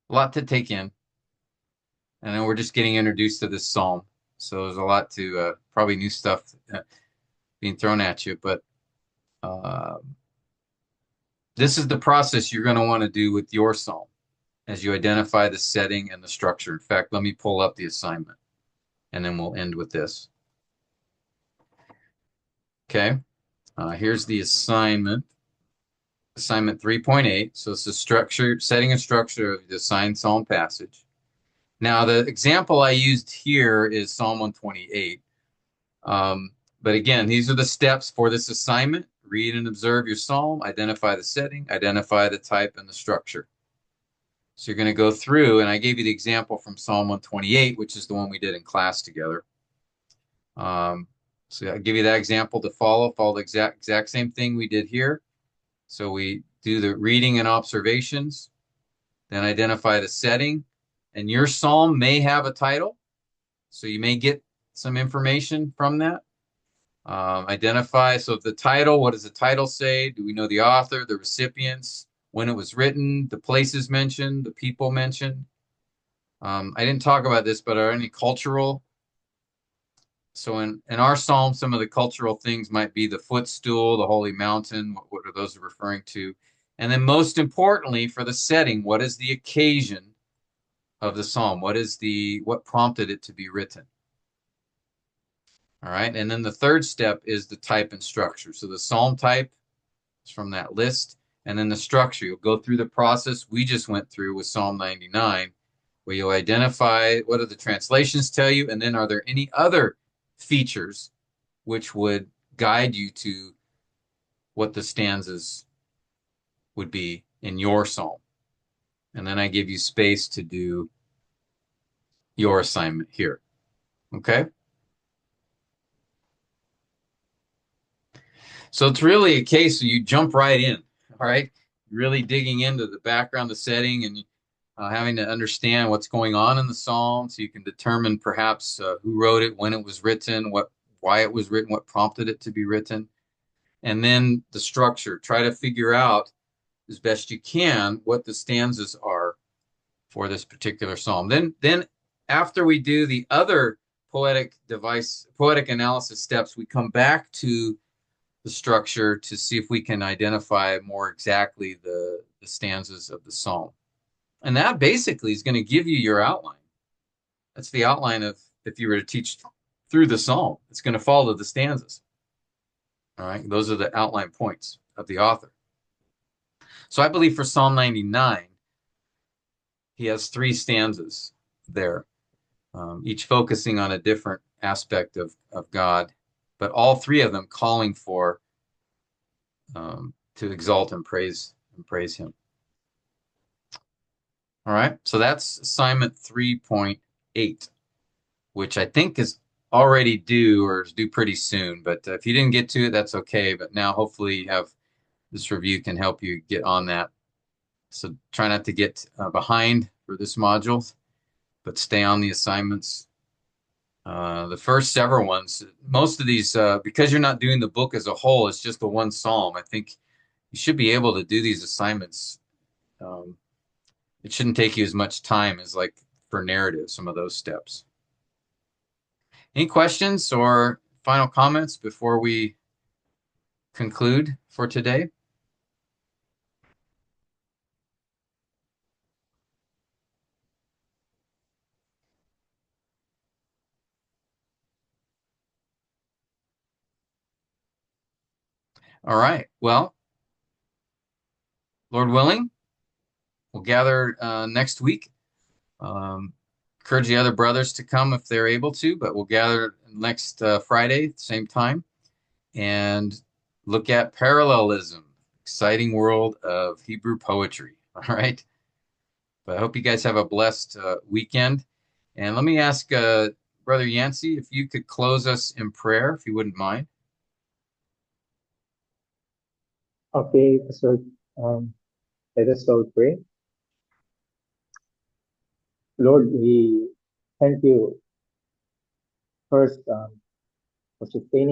A lot to take in. And then we're just getting introduced to this psalm. So there's a lot to probably new stuff being thrown at you. But this is the process you're going to want to do with your psalm as you identify the setting and the structure. In fact, let me pull up the assignment and then we'll end with this. Okay, here's the assignment. Assignment 3.8. So it's the structure, setting and structure of the assigned psalm passage. Now, the example I used here is Psalm 128. But again, these are the steps for this assignment. Read and observe your psalm, identify the setting, identify the type and the structure. So you're going to go through, and I gave you the example from Psalm 128, which is the one we did in class together. So I'll give you that example to follow the exact same thing we did here. So we do the reading and observations, then identify the setting, and your psalm may have a title. So you may get some information from that. Identify, so the title, what does the title say? Do we know the author, the recipients, when it was written, the places mentioned, the people mentioned? I didn't talk about this, but are any cultural? So in our psalm, some of the cultural things might be the footstool, the holy mountain. What are those referring to? And then most importantly, for the setting, what is the occasion of the psalm? What prompted it to be written? All right. And then the third step is the type and structure. So the psalm type is from that list. And then the structure, you'll go through the process we just went through with Psalm 99, where you'll identify what do the translations tell you, and then are there any other features which would guide you to what the stanzas would be in your psalm. And then I give you space to do your assignment here. Okay? So it's really a case where you jump right in, all right? Really digging into the background, the setting, and having to understand what's going on in the psalm so you can determine perhaps who wrote it, when it was written, why it was written, what prompted it to be written. And then the structure. Try to figure out as best you can what the stanzas are for this particular psalm. Then after we do the other poetic analysis steps, we come back to the structure to see if we can identify more exactly the stanzas of the psalm. And that basically is going to give you your outline. That's the outline of if you were to teach through the psalm. It's going to follow the stanzas. All right, those are the outline points of the author. So I believe for Psalm 99, he has 3 stanzas there, each focusing on a different aspect of God, but all 3 of them calling for to exalt and praise him. All right, so that's assignment 3.8, which I think is already due or is due pretty soon. But if you didn't get to it, that's okay. But now hopefully you have this review can help you get on that. So try not to get behind for this module, but stay on the assignments. The first several ones, most of these, because you're not doing the book as a whole, it's just the one psalm. I think you should be able to do these assignments. It shouldn't take you as much time as like for narrative, some of those steps. Any questions or final comments before we conclude for today? All right. Well, Lord willing, we'll gather next week. Encourage the other brothers to come if they're able to, but we'll gather next Friday, same time, and look at parallelism, exciting world of Hebrew poetry. All right. But I hope you guys have a blessed weekend. And let me ask Brother Yancey, if you could close us in prayer, if you wouldn't mind. Okay, so let us all pray. Lord, we thank you first for sustaining